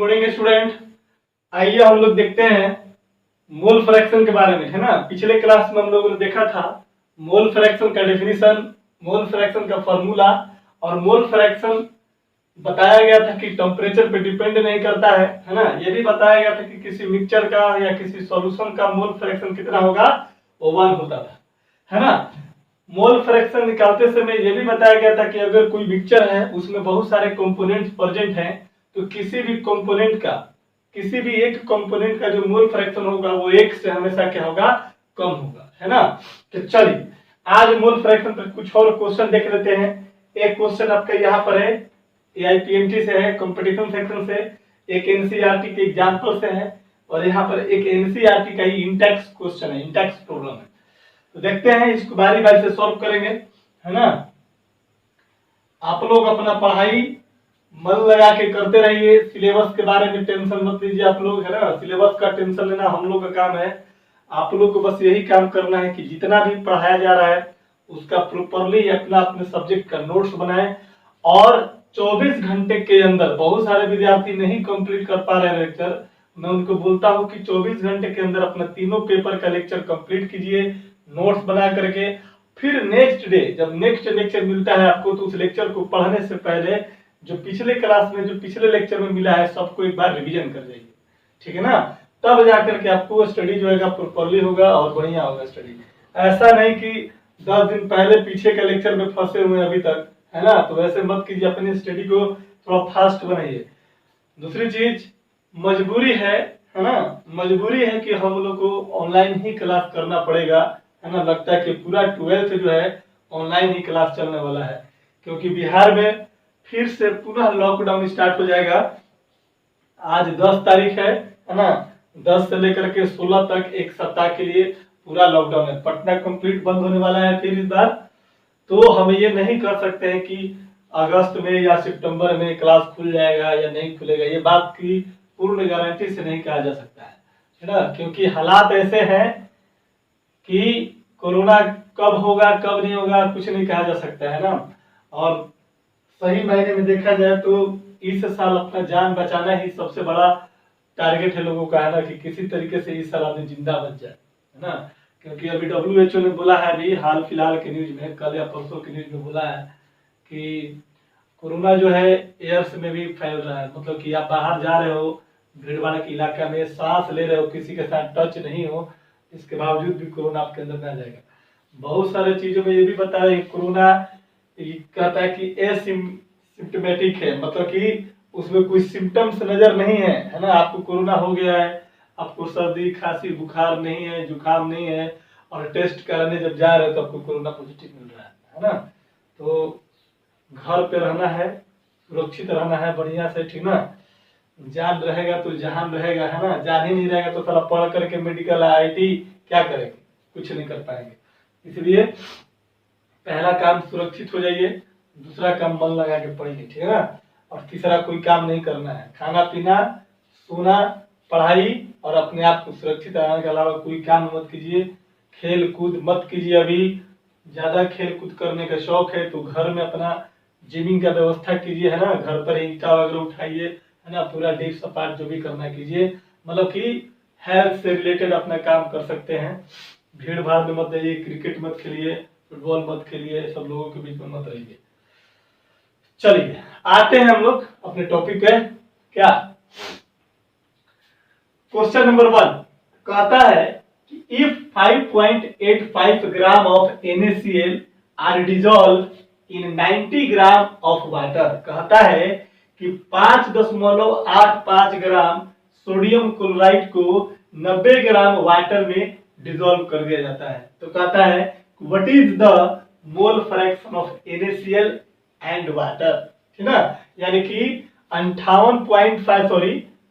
Morning student. आइए हम लोग देखते हैं मोल फ्रैक्शन के बारे में, है ना। पिछले क्लास में हम लोगों ने देखा था मोल फ्रैक्शन का डेफिनेशन, मोल फ्रैक्शन का फॉर्मूला, और मोल फ्रैक्शन बताया गया था कि टेम्परेचर पे डिपेंड नहीं करता है ना। ये भी बताया गया था कि किसी मिक्सचर का या किसी सॉल्यूशन का मोल फ्रैक्शन कितना होगा, वो 1 होता था, है ना। मोल फ्रैक्शन निकालते समय ये भी बताया गया था कि अगर कोई मिक्सचर है उसमें बहुत सारे कंपोनेंट्स प्रेजेंट हैं, तो किसी भी एक कंपोनेंट का जो मोल फ्रैक्शन होगा वो 1 से हमेशा क्या होगा, कम होगा, है ना। तो चलिए आज मोल फ्रैक्शन पर कुछ और क्वेश्चन देख लेते हैं। एक क्वेश्चन आपका यहाँ पर है, AIPMT से है, कंपटीशन सेक्शन से, एक NCERT के एग्जाम्पल से है, और यहाँ पर एक NCERT का ही इंटेक्स क्वेश्चन है, इंटेक्स प्रॉब्लम है। तो देखते हैं, इसको बारी बारी से सॉल्व करेंगे, है ना। आप लोग अपना पढ़ाई मन लगा के करते रहिए, सिलेबस के बारे में टेंशन मत लीजिए आप लोग, है ना। सिलेबस का टेंशन लेना हम लोग का काम है। आप लोग को बस यही काम करना है कि जितना भी पढ़ाया जा रहा है उसका प्रॉपरली अपने सब्जेक्ट का नोट्स बनाएं, और 24 घंटे के अंदर, बहुत सारे विद्यार्थी नहीं कंप्लीट कर पा रहे लेक्चर, मैं उनको बोलता हूं कि 24 घंटे के अंदर अपना तीनों पेपर का लेक्चर कंप्लीट कीजिए नोट्स बना करके। फिर नेक्स्ट डे जब नेक्स्ट लेक्चर मिलता है आपको, तो उस लेक्चर को पढ़ने से पहले जो पिछले क्लास में, जो पिछले लेक्चर में मिला है, सबको एक बार रिवीजन कर जाइए, ठीक है ना। तब जाकर के आपको स्टडी जो है प्रॉपरली होगा और बढ़िया होगा स्टडी। ऐसा नहीं कि 10 दिन पहले पीछे के लेक्चर में फंसे हुए अभी तक, है ना। तो वैसे मत कीजिए, अपनी स्टडी को थोड़ा फास्ट बनाइए। दूसरी चीज, मजबूरी है ना, मजबूरी है कि हम लोग को ऑनलाइन ही क्लास करना पड़ेगा, है ना। लगता है कि पूरा 12th जो है ऑनलाइन ही क्लास चलने वाला है, क्योंकि बिहार में फिर से पुनः लॉकडाउन स्टार्ट हो जाएगा। आज 10 तारीख है ना। 10 से लेकर के 16 तक एक सप्ताह के लिए पूरा लॉकडाउन है। पटना कंप्लीट बंद होने वाला है फिर इस बार। तो हम ये नहीं कर सकते हैं कि अगस्त में या सितंबर में क्लास खुल जाएगा या नहीं खुलेगा, ये बात की पूर्ण गारंटी से नहीं कहा जा सकता है ना। क्योंकि हालात ऐसे हैं कि कोरोना कब होगा कब नहीं होगा कुछ नहीं कहा जा सकता, है ना। और सही मायने में देखा जाए तो इस साल अपना जान बचाना ही सबसे बड़ा टारगेट है लोगों का, है ना, कि किसी तरीके से इस साल आदमी जिंदा बच जाए, है ना। क्योंकि अभी WHO ने बोला है, अभी हाल फिलहाल के न्यूज में, कल या परसों के न्यूज में बोला है कि कोरोना जो है एयर्स में भी फैल रहा है। मतलब कि आप बाहर जा रहे हो, भीड़ भाड़ के इलाका में सांस ले रहे हो, किसी के साथ टच नहीं हो, इसके बावजूद भी कोरोना आपके अंदर ना जाएगा। बहुत सारे चीजों में ये भी बताया कि कोरोना कहता है कि एसिम्प्टोमेटिक है, मतलब कि उसमें कोई सिम्टम्स नजर नहीं है ना। आपको कोरोना हो गया है, आपको सर्दी खांसी बुखार नहीं है, जुकाम नहीं है, और टेस्ट कराने जब जा रहे हो तो आपको कोरोना पॉजिटिव मिल रहा है ना। तो घर पे रहना है, सुरक्षित रहना है बढ़िया से, ठीक ना। जान रहेगा तो जहान रहेगा, है ना। जान ही नहीं रहेगा तो साला पढ़ करके मेडिकल IIT क्या करेंगे, कुछ नहीं कर पाएंगे। इसलिए पहला काम सुरक्षित हो जाइए, दूसरा काम मन लगा के पढ़िए, ठीक है ना। और तीसरा कोई काम नहीं करना है, खाना पीना सोना पढ़ाई और अपने आप को सुरक्षित रहने के अलावा कोई काम मत कीजिए। खेल कूद मत कीजिए। अभी ज्यादा खेल कूद करने का शौक है तो घर में अपना जिमिंग का व्यवस्था कीजिए, है ना। घर पर ईंटा वगैरह उठाइए, है ना। पूरा डीप सपाट जो भी करना कीजिए, मतलब कि हेल्थ से रिलेटेड अपना काम कर सकते हैं। भीड़ भाड़ में मत जाइए, क्रिकेट मत खेलिए, फुटबॉल मत खेलिए, सब लोगों के बीच में मत रहिए। चलिए आते हैं हम लोग अपने टॉपिक पे। क्या क्वेश्चन नंबर 1 कहता है कि if 5.85 gram of NaCl are dissolved in 90 gram of water. कहता है कि 5.85 ग्राम सोडियम क्लोराइड को 90 ग्राम वाटर में डिजोल्व कर दिया जाता है। तो कहता है what is the mole fraction of NaCl and water, ठीक ना। यानी कि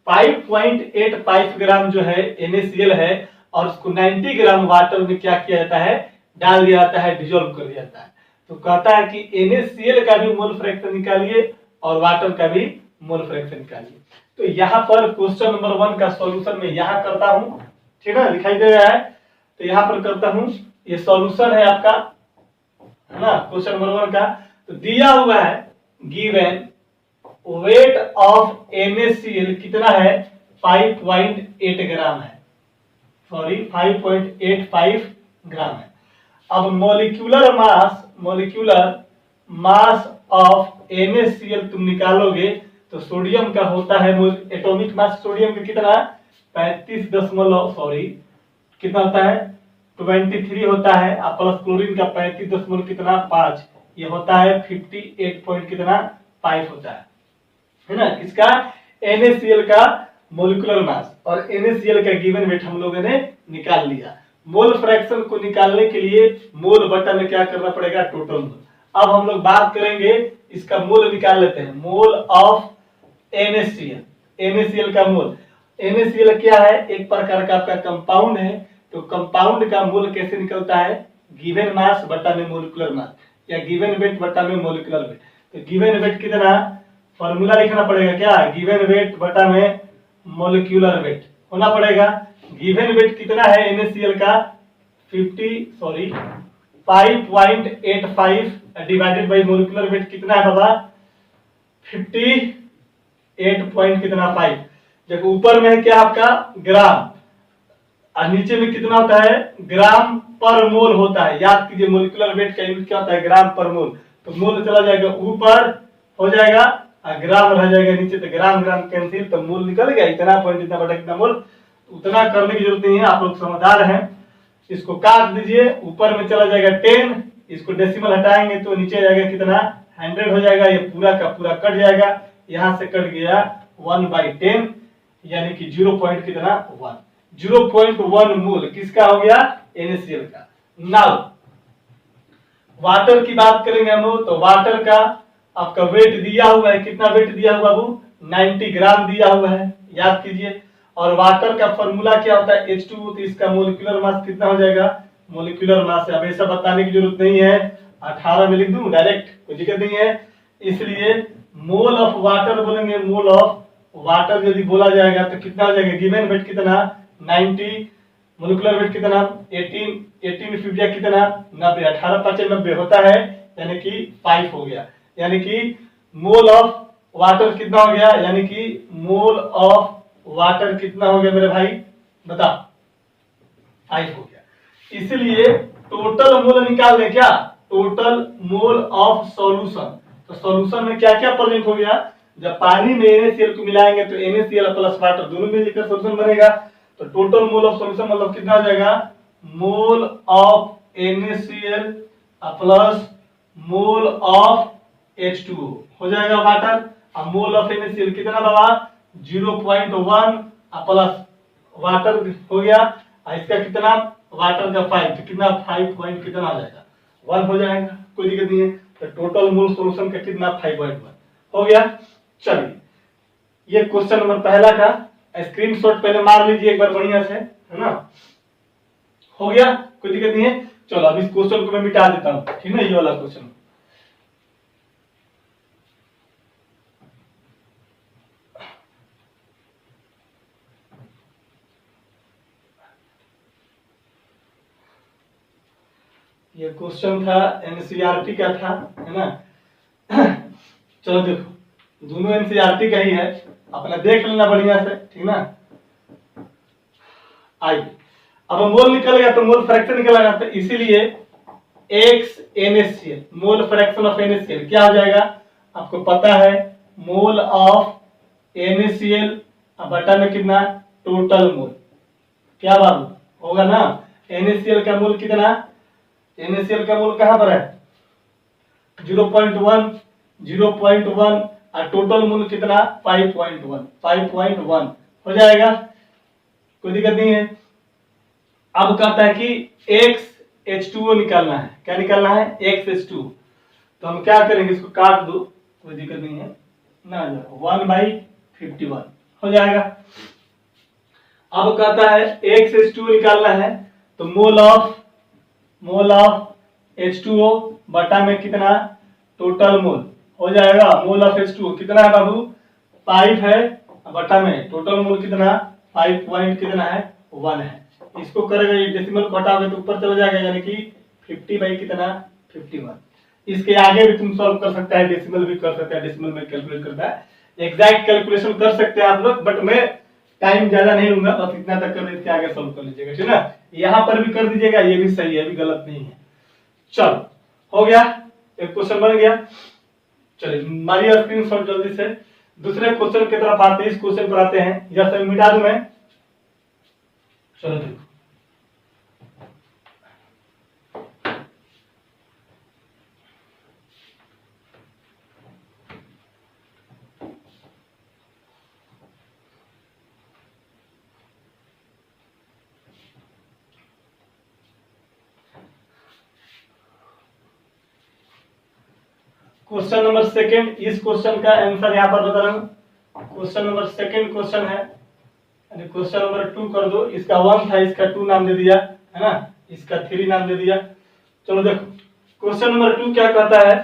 5.85 ग्राम जो है NaCl है, और उसको 90 ग्राम वाटर में क्या किया जाता है, डाल दिया जाता है, डिजोल्व कर दिया जाता है। तो कहता है कि NaCl का भी मोल फ्रैक्शन निकालिए और वाटर का भी मोल फ्रैक्शन निकालिए। तो यहाँ पर क्वेश्चन नंबर 1 का सॉल्यूशन मैं यहाँ करता हूँ, ठीक है, दिखाई दे रहा है। तो यहाँ पर करता हूँ, ये सॉल्यूशन है आपका, है ना, क्वेश्चन नंबर 1 का। तो दिया हुआ है गिवन वेट ऑफ NaCl कितना है 5.8 ग्राम है, सॉरी 5.85 ग्राम है। अब मोलिक्यूलर मास ऑफ NaCl तुम निकालोगे तो सोडियम का होता है एटॉमिक मास सोडियम का कितना 35 सॉरी कितना होता है 23 होता है, और प्लस क्लोरीन का 35 कितना 5, ये होता है 58 पॉइंट कितना 5 होता है ना। किसका NaCl का मोलिकुलर मास और NaCl का गिवन वेट हम लोगों ने निकाल लिया। मोल फ्रैक्शन को निकालने के लिए मोल बटा में क्या करना पड़ेगा टोटल मोल। अब हम लोग बात करेंगे इसका मोल निकाल लेते हैं, मोल ऑफ NaCl का मोल। NaCl क्या है एक प्रकार का आपका कंपाउंड है, तो कंपाउंड का मोल कैसे निकलता है गिवन मास बटा में मोलिकुलर मास या गिवन वेट बटा में मोलिकुलर वेट। तो गिवन वेट कितना फॉर्मूला लिखना पड़ेगा क्या गिवन वेट बटा में मोलिकुलर वेट होना पड़ेगा। गिवन वेट कितना है NaCl का 5.85 डिवाइडेड बाय मोलिकुलर वेट कितना है बाबा 58 पॉइंट कितना 5। देखो ऊपर में है क्या आपका ग्राम और नीचे में कितना होता है ग्राम पर मोल होता है। याद कीजिए मोलिकुलर वेट का यूनिट क्या होता है ग्राम पर मोल, तो मोल चला जाएगा ऊपर हो जाएगा और ग्राम रह जाएगा नीचे, तो ग्राम ग्राम कैंसिल तो मोल निकल गया इतना पॉइंट इतना बटा कितना मोल। उतना करने की जरूरत नहीं है, आप लोग समझदार हैं। इसको काट दीजिए, ऊपर में चला जाएगा 10, इसको डेसिमल हटाएंगे तो नीचे जाएगा कितना 100 हो जाएगा, ये पूरा का पूरा कट जाएगा, यहां से कट गया 1/10 यानी कि 0 पॉइंट कितना 1, 0.1 मोल किसका हो गया NaCl का। नाउ वाटर की बात करेंगे हम लोग, तो वाटर का आपका वेट दिया हुआ है, कितना वेट दिया हुआ बाबू 90 ग्राम दिया हुआ है, याद कीजिए। और वाटर का फॉर्मूला क्या होता है H2O, तो इसका मोलिकुलर मास कितना हो जाएगा मोलिकुलर मास है, अब ऐसा बताने की जरूरत नहीं है, 18 में लिख दूं डायरेक्ट कोई दिक्कत नहीं है। इसलिए मोल ऑफ वाटर बोलेंगे, मोल ऑफ वाटर यदि बोला जाएगा तो कितना हो जाएगा गिवन वेट कितना 90, मोलिकुलर वेट कितना 18 फिफ्टिया कितना 90, 18 5 90 होता है यानी कि 5 हो गया, यानी कि मोल ऑफ वाटर कितना हो गया, यानी कि मोल ऑफ वाटर कितना हो गया मेरे भाई बता 5 हो गया। इसलिए टोटल मोल निकाल दें क्या टोटल मोल ऑफ सॉल्यूशन, तो सॉल्यूशन में क्या क्या प्रेजेंट हो गया, जब पानी में NaCl को मिलाएंगे तो NaCl प्लस वाटर दोनों मिलकर सॉल्यूशन बनेगा, तो टोटल मोल ऑफ सॉल्यूशन मतलब कितना हो जाएगा mole of NaCl plus mole of H2O हो जाएगा वाटर, और मोल ऑफ NaCl कितना बाबा 0.1 प्लस वाटर हो गया, और इसका कितना वाटर का 5, तो कितना 5 पॉइंट कितना आ जाएगा 1 हो जाएगा, कोई दिक्कत नहीं है। तो टोटल मोल सॉल्यूशन का कितना 5.1 हो गया। चलिए ये क्वेश्चन नंबर पहला का स्क्रीनशॉट पहले मार लीजिए एक बार बढ़िया से, है ना, हो गया कोई दिक्कत नहीं है। चलो अब इस क्वेश्चन को मैं मिटा देता हूं, ठीक है, ये वाला क्वेश्चन। ये क्वेश्चन था NCERT का था, है ना। चलो देखो दोनों NCERT का ही है, अपना देख लेना बढ़िया से, ठीक ना। आइए अब मोल निकल गया तो मोल फ्रैक्शन निकलेगा, तो इसीलिए x NaCl mole fraction of NaCl क्या हो जाएगा आपको पता है मोल ऑफ NaCl बटा में कितना टोटल मोल, क्या बाबू होगा ना। NaCl का मोल कितना, NaCl का मोल कहां पर है 0.1 और टोटल मोल कितना 5.1 हो जाएगा, कोई दिक्कत नहीं है। अब कहता है कि XH2O निकालना है, क्या निकालना है XH2O, तो हम क्या करेंगे इसको काट दो कोई दिक्कत नहीं है ना, 1/51 हो जाएगा। अब कहता है XH2O निकालना है, तो मोल ऑफ H2O बटा में कितना टोटल मोल हो जाएगा, मोल ऑफ H2O कितना है बाबू 5 है, बटा में टोटल मोल कितना 5 पॉइंट कितना है 1 है। इसको करेगा ये डेसिमल घटाओगे तो ऊपर चला जाएगा, यानी कि 50 कितना 51। इसके आगे भी तुम सॉल्व कर सकता है, डेसिमल भी कर सकता है, डेसिमल में कैलकुलेट करता है, एग्जैक्ट कैलकुलेशन कर सकते हैं आप लोग, बट मैं टाइम ज्यादा नहीं लूंगा, बस इतना तक कर लेते आगे सॉल्व कर लीजिएगा, ठीक है ना। यहाँ पर भी कर दीजिएगा, ये भी सही है, अभी गलत नहीं है। चलो हो गया, एक क्वेश्चन बन गया। चलिए मारिए स्क्रीनशॉट जल्दी से, दूसरे क्वेश्चन की तरफ आते हैं। इस क्वेश्चन पर आते हैं, या सब मिटा दूं मैं। चलो देखो, क्वेश्चन नंबर सेकंड, इस क्वेश्चन का आंसर यहाँ पर बता रहा हूं। क्वेश्चन नंबर सेकंड क्वेश्चन है, क्वेश्चन नंबर 2 कर दो। इसका 1 था, इसका 2 नाम दे दिया, है ना, इसका 3 नाम दे दिया। चलो देखो क्वेश्चन नंबर 2 क्या कहता है,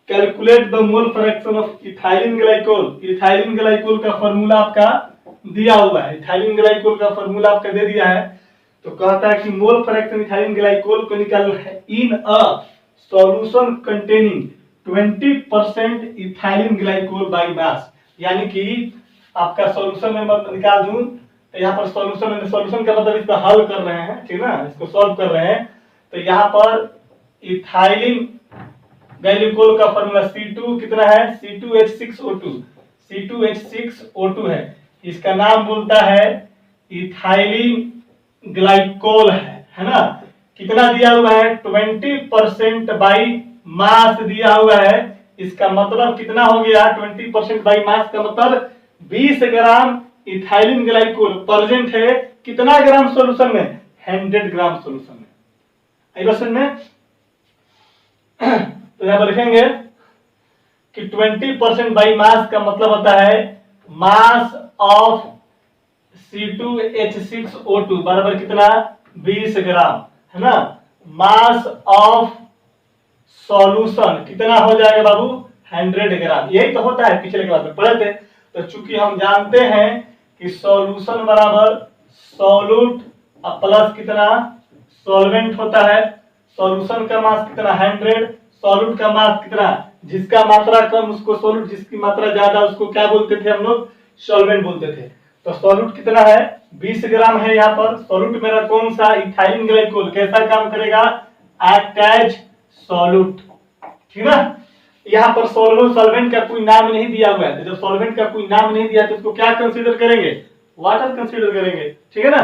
calculate the mole fraction of ethylene glycol. Ethylene glycol का फॉर्मूला आपका दिया हुआ है, इथाइलिन ग्लाइकोल का फॉर्मूला आपका दे दिया है। तो कहता है कि मोल फ्रैक्शन इथाइलिन ग्लाइकोल को निकालना है in a solution containing 20% ethylene glycol by mass. यानी कि आपका सॉल्यूशन में मैं निकाल दूं, तो यहाँ पर सॉल्यूशन का मतलब इसका हल कर रहे हैं, ठीक है ना, इसको सॉल्व कर रहे हैं। तो यहाँ पर इथाइलिन ग्लाइकोल का फॉर्मूला C2 कितना है, C2H6O2, C2H6O2 है। इसका नाम बोलता है इथाइलिन ग्लाइकोल है ना। कितना दिया हुआ है, 20% बाई मास दिया हुआ है। इसका मतलब कितना हो गया, 20% बाई मास का मतलब 20 ग्राम इथाइलिन ग्लाइकोल प्रेजेंट है। कितना ग्राम सॉल्यूशन में, 100 ग्राम सॉल्यूशन में। आई क्वेश्चन में तो यहां पर लिखेंगे कि 20% बाई मास का मतलब होता है मास ऑफ C2H6O2 बराबर कितना, 20 ग्राम, है ना। मास ऑफ सॉल्यूशन कितना हो जाएगा बाबू, 100 ग्राम। यही तो होता है, पिछले क्लास में पढ़े थे। तो चूंकि हम जानते हैं कि सॉल्यूशन बराबर सॉल्यूट प्लस कितना सॉल्वेंट होता है। सॉल्यूशन का मास कितना, 100, सॉल्यूट का मास कितना, जिसका मात्रा कम उसको सॉल्यूट, जिसकी मात्रा ज्यादा उसको क्या बोलते थे हम लोग, सॉल्वेंट बोलते थे। तो सॉल्यूट कितना है, 20 ग्राम है। यहाँ पर सॉल्यूट मेरा कौन सा, इथाइलिन ग्लाइकोल। कैसा काम करेगा, एक्ट एज सॉल्यूट, ठीक है ना। यहाँ पर सॉल्वेंट का कोई नाम नहीं दिया हुआ है, तो जब सॉल्वेंट का कोई नाम नहीं दिया तो उसको क्या कंसीडर करेंगे, वाटर कंसीडर करेंगे, ठीक है ना।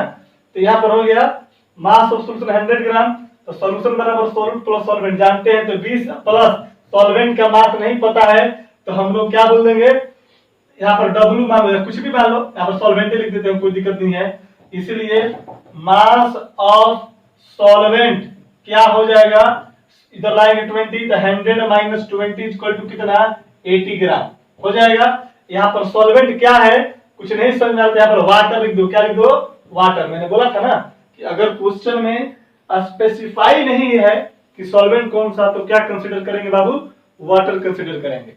तो यहाँ पर हो गया मास ऑफ सॉल्यूशन 100 ग्राम। तो सॉल्यूशन बराबर सॉल्यूट प्लस सॉल्वेंट जानते हैं, तो 20 प्लस सॉल्वेंट का मास नहीं पता है, तो हम लोग क्या बोल देंगे, यहाँ पर W मान लो, कुछ भी मान लो, यहाँ पर सॉल्वेंट लिख देते हैं, कोई दिक्कत नहीं है। इसलिए मास ऑफ सॉल्वेंट क्या हो जाएगा, इधर लाएंगे 20, तो 100 माइनस 20 इक्वल टू कितना, 80 ग्राम हो जाएगा। यहाँ पर सॉल्वेंट क्या है, कुछ नहीं समझ में आता, यहाँ पर वाटर लिख दो। क्या लिख दो, वाटर। मैंने बोला था ना कि अगर क्वेश्चन में स्पेसिफाई नहीं है कि सॉल्वेंट कौन सा, तो क्या कंसीडर करेंगे बाबू, वाटर कंसीडर करेंगे।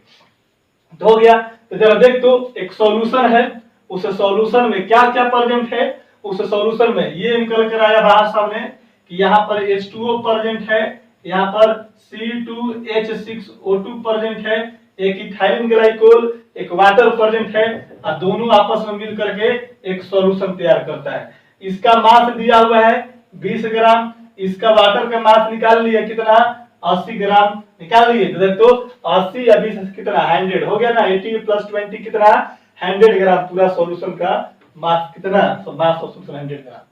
तो हो गया। तो जरा देख तो, एक सॉल्यूशन है, उस सॉल्यूशन में क्या क्या प्रेजेंट है। उस सॉल्यूशन में ये निकल कर आया बाहर सामने कि यहाँ पर H2O प्रेजेंट है, यहाँ पर C2H6O2 प्रेजेंट है, एक इथाइलिन ग्लाइकोल, एक वाटर प्रेजेंट है, और दोनों आपस में मिल करके एक सॉल्यूशन तैयार करता है। इसका मास दिया हुआ है 20 ग्राम, इसका वाटर का मास निकाल लिया कितना, 80 ग्राम निकाल लिए। तो देखो 80 या 20 कितना, 100 हो गया ना। 80 प्लस 20 कितना, 100 ग्राम। पूरा सॉल्यूशन का मास कितना, मास ऑफ सॉल्यूशन 100 ग्राम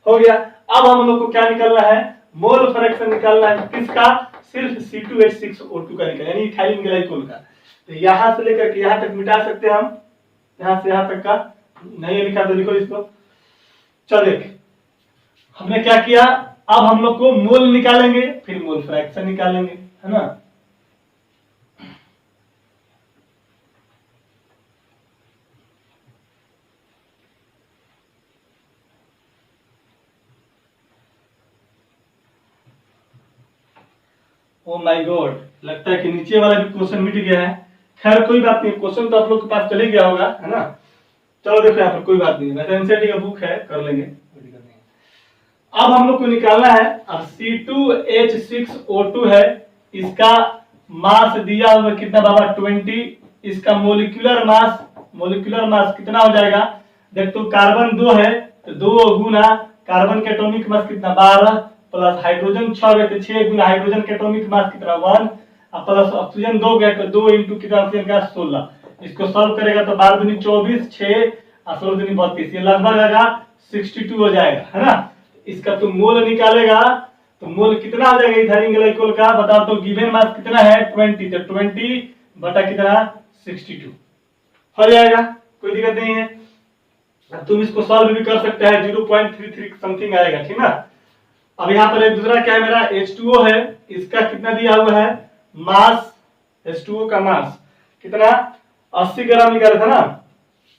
हो गया। अब हम लोग को क्या निकालना है, मोल फ्रैक्शन निकालना है। किसका, सिर्फ C2H6O2 का निकालना, यानी इथाइलिन ग्लाइकोल का। तो यहां से लेकर के यहां तक मिटा सकते हैं हम, यहां से यहां तक का नहीं लिखा तो लिखो इसको। चल देख, हमने क्या किया, अब हम लोग को मोल निकालेंगे, फिर मोल फ्रैक्शन निकालेंगे, है ना। ओ माय गॉड, लगता है कि नीचे वाला भी क्वेश्चन मिट गया है। खैर कोई बात नहीं, क्वेश्चन तो आप लोग के पास चले गया होगा, है ना। चलो देखो यहाँ पर कोई बात नहीं, वैसे एनसीईआरटी का बुक है, कर लेंगे, कोई दिक्कत नहीं। अब हम लोग को निकालना है, अब C2H6O2 है, इसका मास दिया हुआ कितना बाबा, 20 इसका मोलिकुलर मास कितना हो जाएगा। देख तो कार्बन 2 है तो 2 गुना कार्बन के एटॉमिक मास कितना 12 प्लस हाइड्रोजन 6 है तो 6 गुना हाइड्रोजन के एटॉमिक मास कितना 1 और प्लस ऑक्सीजन 2 गया तो 2 इंटू कितना ऑक्सीजन का 16। इसको सॉल्व करेगा तो 12 दूनी 24 6 और 16 दूनी 32 ये लगभग आएगा 62 हो जाएगा, है ना। इसका तुम मोल निकालेगा तो मोल कितना हो जाएगा इथाइलिन ग्लाइकोल का बताओ तो गिवन मास कितना है 20 तो 20 बटा कितना 62 हो जाएगा, कोई दिक्कत नहीं है। तुम इसको सॉल्व भी कर सकते हैं 0.33 समथिंग आएगा, ठीक ना। अब यहाँ पर एक दूसरा क्या है मेरा H2O है, इसका कितना दिया हुआ है मास, H2O का मास कितना 80 ग्राम निकाला था ना,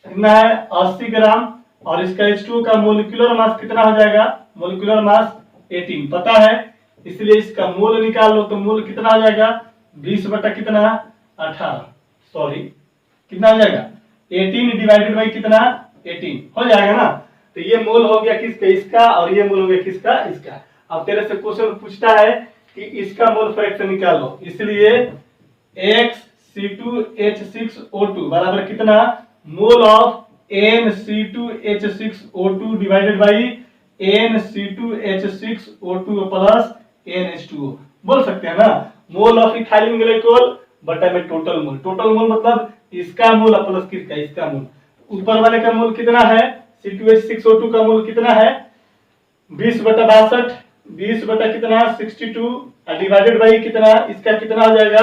कितना है 80 ग्राम और इसका H2O का मोलिकुलर मास कितना हो जाएगा मोलिकुलर मास 18 पता है, इसलिए इसका मोल निकाल लो तो मोल कितना हो जाएगा 20 बटा कितना 18 सॉरी कितना हो जाएगा 18 डिवाइडेड बाई कितना 18 हो जाएगा ना। तो ये मोल हो गया किसका इसका और ये मोल हो गया किसका इसका। अब तेरे से क्वेश्चन पूछता है कि इसका मोल फ्रैक्शन निकालो, इसलिए XC2H6O2 बराबर कितना mole of NC2H6O2 divided by NC2H6O2 plus NH2O बोल सकते हैं ना। मोल ऑफ इथाइलिन ग्लाइकोल बटा में टोटल मोल मतलब इसका मोल प्लस किसका इसका मोल। ऊपर वाले का मोल कितना है C2H6O2 का मोल कितना है 20 बटा 62 20 बटा कितना 62 डिवाइडेड बाई कितना इसका कितना हो जाएगा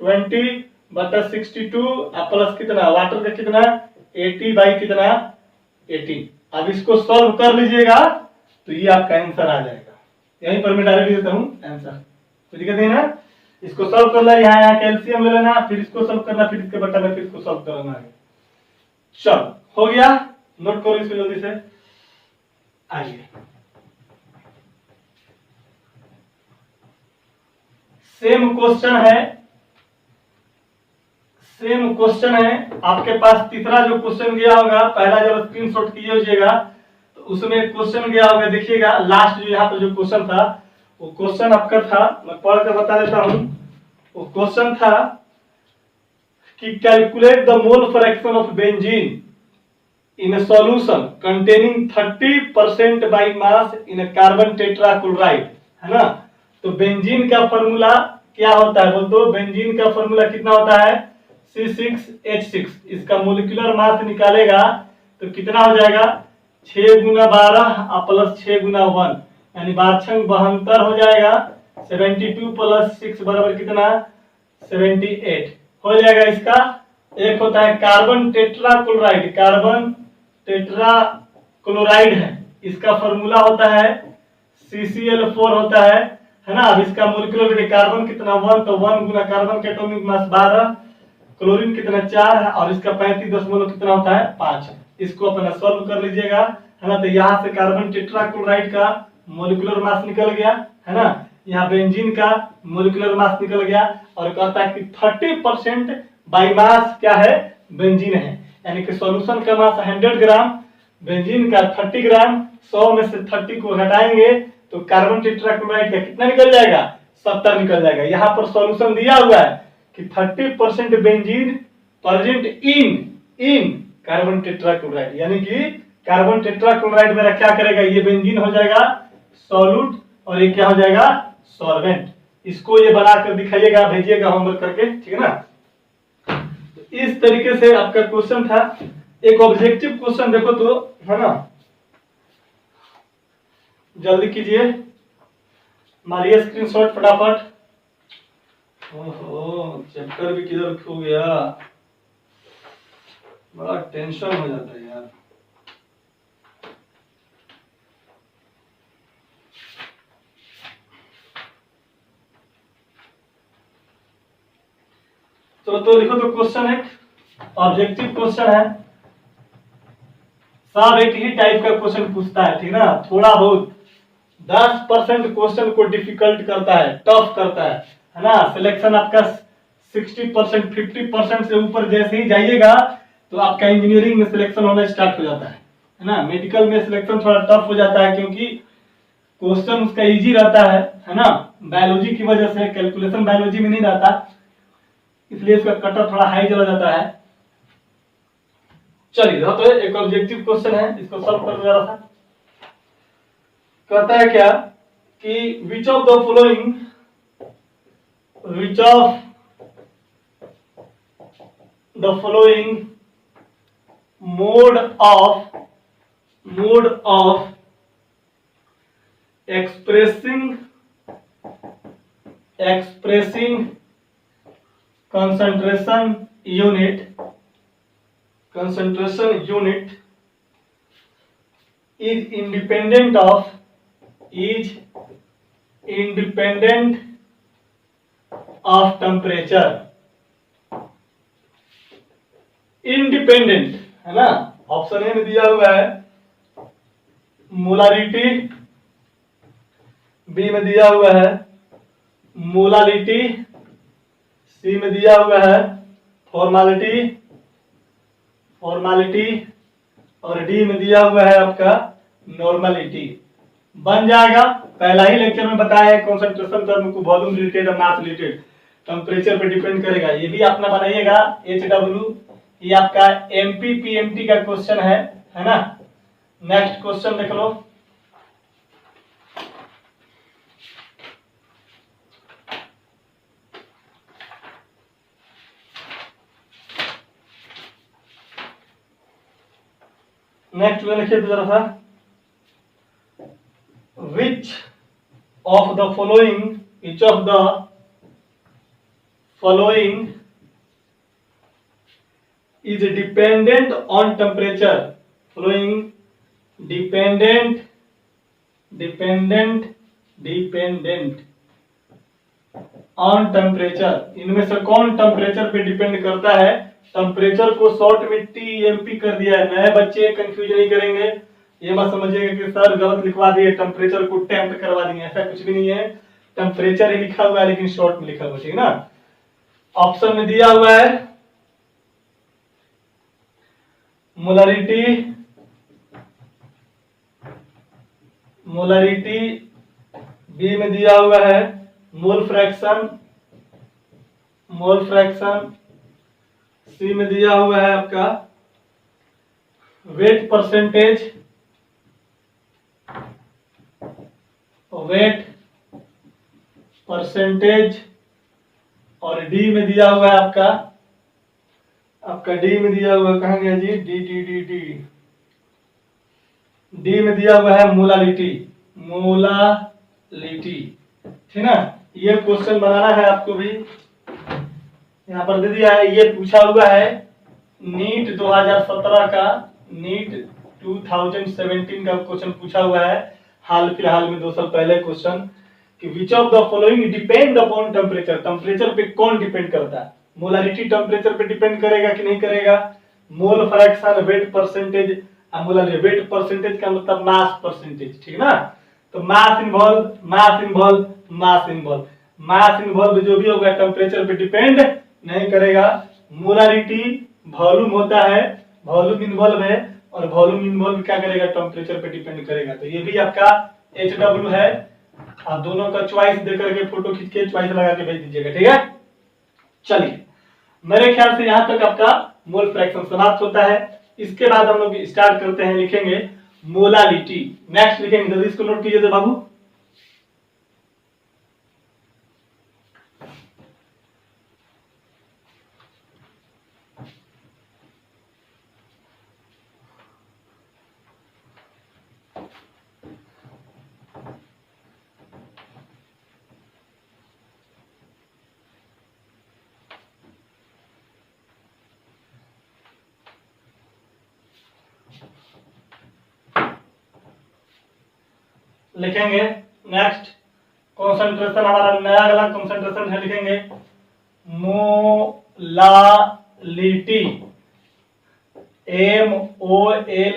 20 बटा 62 प्लस कितना वाटर का कितना 80 बाई कितना 18। अब इसको सॉल्व कर लीजिएगा तो ये आपका आंसर आ जाएगा, यहीं पर मैं डायरेक्ट देता हूं आंसर, तो दिक्कत नहीं ना। इसको सॉल्व करना यहाँ कैल्शियम ले लेना फिर इसको सॉल्व करना फिर इसके बटा में फिर इसको सॉल्व करना है। चलो हो गया, नोट करो इसको जल्दी से। आइए सेम क्वेश्चन है आपके पास। तीसरा जो क्वेश्चन गया होगा पहला जब स्क्रीनशॉट किए होइएगा तो उसमें क्वेश्चन गया होगा देखिएगा लास्ट जो यहाँ पर जो क्वेश्चन था वो क्वेश्चन आपका था, मैं पढ़ कर बता देता हूं। वो क्वेश्चन था कि calculate the mole fraction of benzene in a solution containing 30% by mass in a carbon tetrachloride, है ना। तो बेंजीन का फॉर्मूला क्या होता है बोल दो, बेंजीन का फॉर्मूला कितना होता है C6H6। इसका मोलिकुलर मास निकालेगा तो कितना हो जाएगा 6 गुना 12 प्लस 6 गुना 1 यानी 12×72 हो जाएगा 72 प्लस 6 बराबर कितना 78 हो जाएगा। इसका एक होता है कार्बन टेट्राक्लोराइड है, इसका फॉर्मूला होता है CCl4 होता है ना। अब इसका मोलिकुलर वेट कार्बन कितना 1 तो 1 गुना कार्बन के एटॉमिक मास 12 क्लोरीन कितना 4 है और इसका 35 कितना होता है 5। इसको अपना सॉल्व कर लीजिएगा, है ना। तो यहाँ से कार्बन टेट्राक्लोराइड का मोलिकुलर मास निकल गया, है ना। यहाँ बेंजीन का मोलिकुलर मास निकल गया और कहता है कि 30% बाई मास क्या है बेंजीन है, यानी कि सॉल्यूशन का मास 100 ग्राम बेंजीन का 30 ग्राम 100 में से 30 को घटाएंगे तो कार्बन टेट्राक्लोराइड का कितना निकल जाएगा 70 निकल जाएगा। यहाँ पर सॉल्यूशन दिया हुआ है कि 30% benzene present in carbon tetrachloride, यानी कि कार्बन टेट्राक्लोराइड मेरा क्या करेगा ये बेंजीन हो जाएगा सॉल्यूट और ये क्या हो जाएगा सॉल्वेंट। इसको ये बनाकर दिखाइएगा भेजिएगा होमवर्क करके, ठीक है ना। इस तरीके से आपका क्वेश्चन था। एक ऑब्जेक्टिव क्वेश्चन देखो तो, है ना, जल्दी कीजिए मारिए स्क्रीनशॉट फटाफट। ओहो चैप्टर भी किधर खो गया, बड़ा टेंशन हो जाता है यार। तो लिखो तो क्वेश्चन एक ऑब्जेक्टिव क्वेश्चन है, सब एक ही टाइप का क्वेश्चन पूछता है, ठीक ना। थोड़ा बहुत 10% क्वेश्चन को डिफिकल्ट करता है, टफ करता है ना। सिलेक्शन आपका 60% 50% से ऊपर जैसे ही जाइएगा तो आपका इंजीनियरिंग में सिलेक्शन होना स्टार्ट हो जाता है ना। मेडिकल में सिलेक्शन थोड़ा टफ हो जाता है क्योंकि क्वेश्चन उसका इजी रहता है ना। बायोलॉजी की वजह से कैलकुलेशन बायोलॉजी में नहीं रहता, इसलिए इसका कटर थोड़ा हाई चला जाता है। चलिए तो एक ऑब्जेक्टिव क्वेश्चन है, इसको सॉल्व कर जरा सा। कहता है क्या कि which of the following mode of expressing concentration unit is independent of temperature। Independent है ना, ऑप्शन ए में दिया हुआ है मोलारिटी, बी में दिया हुआ है मोलालिटी, सी में दिया हुआ है फॉर्मालिटी और डी में दिया हुआ है आपका नॉर्मलिटी। बन जाएगा। पहला ही लेक्चर में बताया है कंसंट्रेशन टर्म को वॉल्यूम रिलेटेड और मास रिलेटेड टेम्परेचर पे डिपेंड करेगा। ये भी अपना बनाइएगा HW, ये आपका MP PMT का क्वेश्चन है ना। नेक्स्ट क्वेश्चन देख लो। नेक्स्ट में लिखिए जरा सा, which of the following is dependent on temperature। dependent on temperature, इनमें से कौन टेम्परेचर पे डिपेंड करता है? टेम्परेचर को शॉर्ट में TMP कर दिया है। नए बच्चे कंफ्यूज नहीं करेंगे, ये मत समझिएगा कि सर गलत लिखवा दिए, टेम्परेचर को टेम्प करवा दिए, ऐसा कुछ भी नहीं है। टेम्परेचर ही लिखा हुआ है लेकिन शॉर्ट में लिखा हुआ, ठीक है ना। ऑप्शन में दिया हुआ है मोलारिटी, बी में दिया हुआ है मोल फ्रैक्शन, सी में दिया हुआ है आपका वेट परसेंटेज और डी में दिया हुआ है आपका डी में दिया हुआ, कहां गया जी, डी में दिया हुआ है मोलालिटी, ठीक ना। ये क्वेश्चन बनाना है आपको भी, यहाँ पर दे दिया है। ये पूछा हुआ है नीट 2017 का, नीट 2017 का क्वेश्चन पूछा हुआ है हाल फिलहाल में 2 साल पहले क्वेश्चन, कि which of the following depend upon temperature. Temperature पे कौन डिपेंड करता है? मोलारिटी टेम्परेचर पे डिपेंड करेगा कि नहीं करेगा? Mole fraction, wait percentage, wait percentage का मतलब मास परसेंटेज, ठीक ना। तो मास इन्वॉल्व जो भी होगा टेम्परेचर पे डिपेंड नहीं करेगा। मोलारिटी वॉल्यूम होता है, वॉल्यूम इन्वॉल्व है, और वॉल्यूम इन्वॉल्व क्या करेगा? टेम्परेचर पे डिपेंड करेगा। तो ये भी आपका HW है। आप दोनों का चॉइस देकर के फोटो खींच के चॉइस लगा के भेज दीजिएगा, ठीक है। चलिए, मेरे ख्याल से यहाँ तक आपका मोल फ्रैक्शन समाप्त होता है। इसके बाद हम लोग स्टार्ट करते हैं, लिखेंगे मोलालिटी। नेक्स्ट लिखेंगे, जल्दी इसको नोट कीजिए बाबू। लिखेंगे नेक्स्ट कंसंट्रेशन, हमारा नया अगला कंसंट्रेशन है, लिखेंगे मोलालिटी,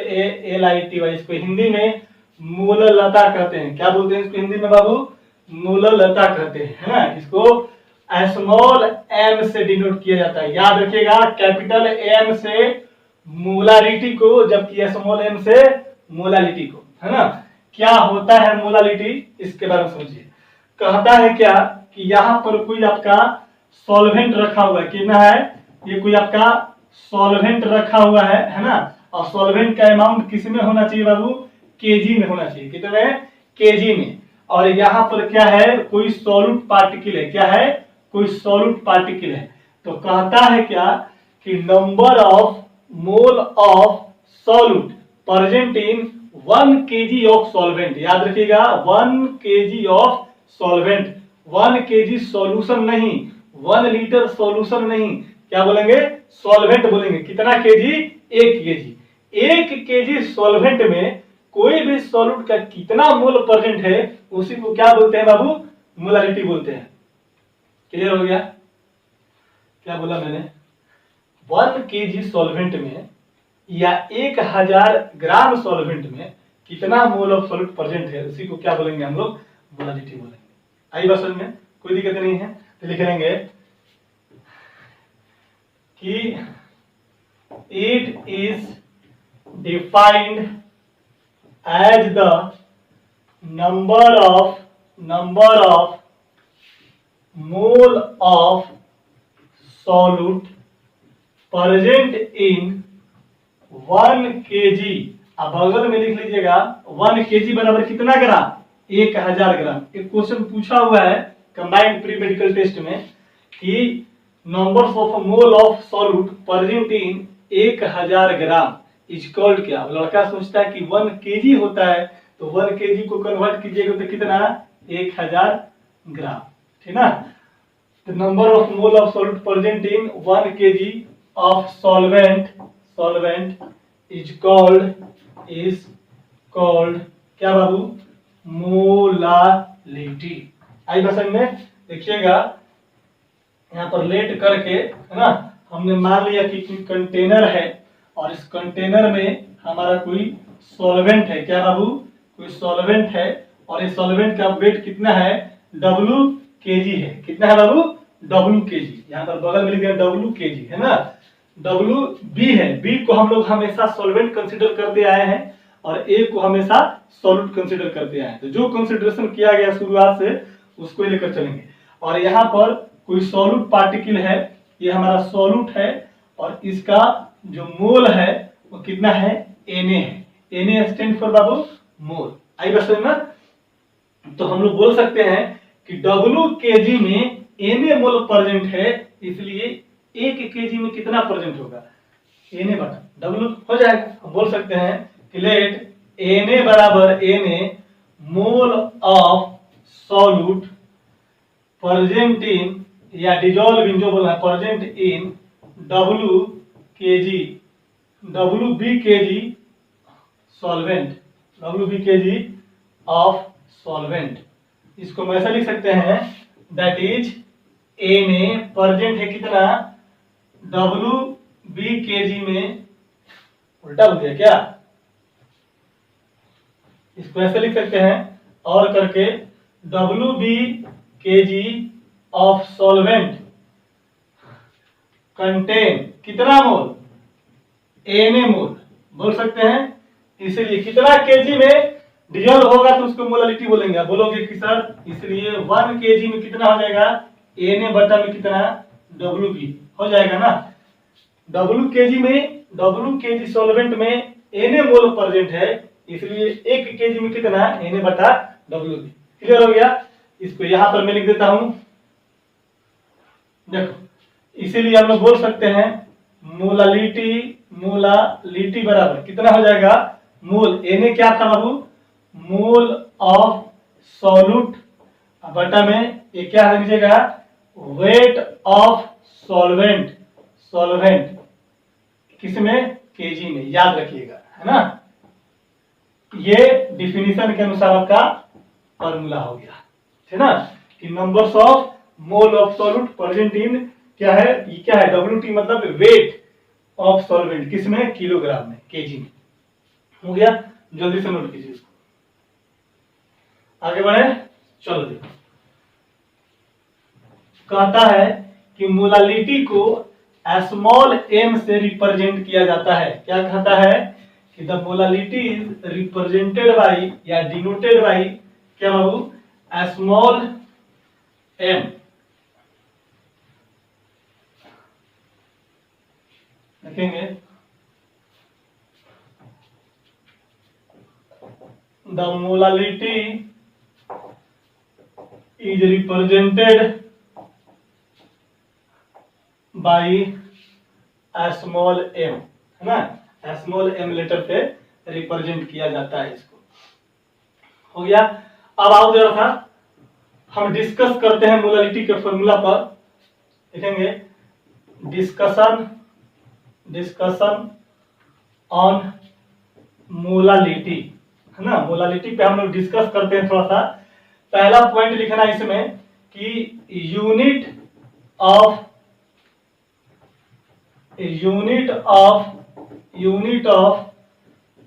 MOLALITY। इसको हिंदी में मूललता कहते हैं। क्या बोलते हैं इसको हिंदी में बाबू? मूललता कहते हैं, है ना। इसको स्मॉल m से डिनोट किया जाता है, याद रखिएगा। कैपिटल M से मोलारिटी को, जबकि स्मॉल m से मोलालिटी को, है ना। क्या होता है मोलालिटी, इसके बारे में समझिए। कहता है क्या कि यहाँ पर कोई आपका सॉल्वेंट रखा हुआ है, कितना है, ये कोई आपका सॉल्वेंट रखा हुआ है ना। और सॉल्वेंट का अमाउंट किस में होना चाहिए बाबू, केजी में होना चाहिए, कितने में, केजी में। और यहाँ पर क्या है, कोई सॉल्यूट पार्टिकल है, क्या है, कोई सॉल्यूट पार्टिकल है। तो कहता है क्या कि number of mole of solute present in 1 kg of solvent, याद रखिएगा 1 kg of solvent, 1 kg solution नहीं, 1 लीटर सॉल्यूशन नहीं, क्या बोलेंगे, सॉल्वेंट बोलेंगे। कितना केजी, 1 केजी। 1 केजी सॉल्वेंट में कोई भी सॉल्यूट का कितना मोल प्रेजेंट है उसी को क्या बोलते हैं बाबू, मोलारिटी बोलते हैं। क्लियर हो गया, क्या बोला मैंने, 1 केजी सॉल्वेंट में या 1000 ग्राम सॉल्वेंट में कितना मोल ऑफ सॉल्यूट प्रेजेंट है उसी को क्या बोलेंगे हम लोग, मोलारिटी बोलेंगे। आई बात समझ में, कोई दिक्कत नहीं है। तो लिख लेंगे कि it is defined as the number of mole of solute present in 1 kg। अब बगल में लिख लीजिएगा 1 kg बराबर कितना ग्राम, 1000 ग्राम। एक क्वेश्चन पूछा हुआ है कंबाइंड प्री मेडिकल टेस्ट में कि numbers of mole of solute present in 1000 gram is called क्या। लड़का सोचता है कि 1 kg होता है तो 1 kg को कन्वर्ट कीजिएगा तो कितना, 1000 ग्राम, ठीक ना। The number of mole of solute present in 1 kg of solvent is called क्या बाबू, मोलालिटी। आई बस में देखिएगा यहाँ पर लेट करके, है ना, हमने मान लिया कि कोई कंटेनर है और इस कंटेनर में हमारा कोई सॉल्वेंट है, क्या बाबू, कोई सॉल्वेंट है और इस सॉल्वेंट का वेट कितना है, W kg है। कितना है बाबू, W kg। यहाँ पर बगल में लिख दिया W kg, है ना। W B है, B को हम लोग हमेशा सॉल्वेंट कंसीडर करते आए हैं और A को हमेशा सॉल्यूट कंसीडर करते आए हैं। तो जो कंसीडरेशन किया गया शुरुआत से उसको ही लेकर चलेंगे। और यहाँ पर कोई सॉल्यूट पार्टिकल है, ये हमारा सॉल्यूट है और इसका जो मोल है वो कितना है, Na है। Na स्टैंड फॉर बाबू मोल। आई बस में, तो हम लोग बोल सकते हैं कि W kg में Na मोल प्रेजेंट है, इसलिए 1 kg में कितना प्रेजेंट होगा, Na बटा W हो जाएगा। हम बोल सकते हैं कि लेट Na बराबर Na mole of solute present इन या डिजॉल्व इन, जो बोला present in W kg, WB kg solvent, WB kg of solvent. इसको हम ऐसा लिख सकते हैं दैट इज Na प्रेजेंट है कितना, WB kg में, उल्टा बोल दिया क्या, इसको ऐसे लिख सकते हैं और करके WB kg of solvent contain कितना मोल, Na मोल बोल सकते हैं। इसलिए कितना केजी में डिजॉल्व होगा तो उसको मोलालिटी बोलेंगे। बोलोगे कि सर इसलिए 1 kg में कितना हो जाएगा, Na बटा में कितना, WB हो जाएगा ना। W kg सॉल्वेंट में Na मोल प्रेजेंट है, इसलिए 1 kg में कितना, Na बटा WB। क्लियर हो गया। इसको यहां पर मैं लिख देता हूं, देखो, इसीलिए हम लोग बोल सकते हैं मोलालिटी बराबर कितना हो जाएगा, मोल। Na क्या था बाबू, मोल ऑफ सॉल्यूट बटा में ये क्या है लीजिएगा, वेट ऑफ सॉल्वेंट किसमें, केजी में, याद रखिएगा, है ना। ये डिफिनीशन के अनुसार आपका फॉर्मूला हो गया, है ना, कि numbers of mole of solute present इन क्या है, ये क्या है, WT मतलब वेट ऑफ सॉल्वेंट, किसमें, किलोग्राम में, केजी में। हो गया, जल्दी से नोट कीजिए इसको, आगे बढ़े। चलो देखो, कहता है कि मोलालिटी को स्मॉल m से रिप्रेजेंट किया जाता है। क्या कहता है कि the molality is represented by या डिनोटेड बाई क्या बाबू, स्मॉल m। लिखेंगे the molality is represented by small m, है ना, स्मॉल एम लेटर पे रिप्रेजेंट किया जाता है इसको। हो गया। अब आओ जरा सा हम डिस्कस करते हैं मोलालिटी के फॉर्मूला पर। लिखेंगे डिस्कशन ऑन मोलालिटी, है ना। मोलालिटी पे हम लोग डिस्कस करते हैं थोड़ा सा। पहला पॉइंट लिखना है इसमें कि यूनिट ऑफ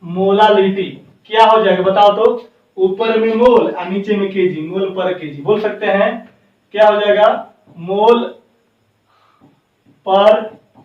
मोलालिटी क्या हो जाएगा बताओ तो। ऊपर में मोल और नीचे में केजी, मोल पर केजी बोल सकते हैं। क्या हो जाएगा, मोल पर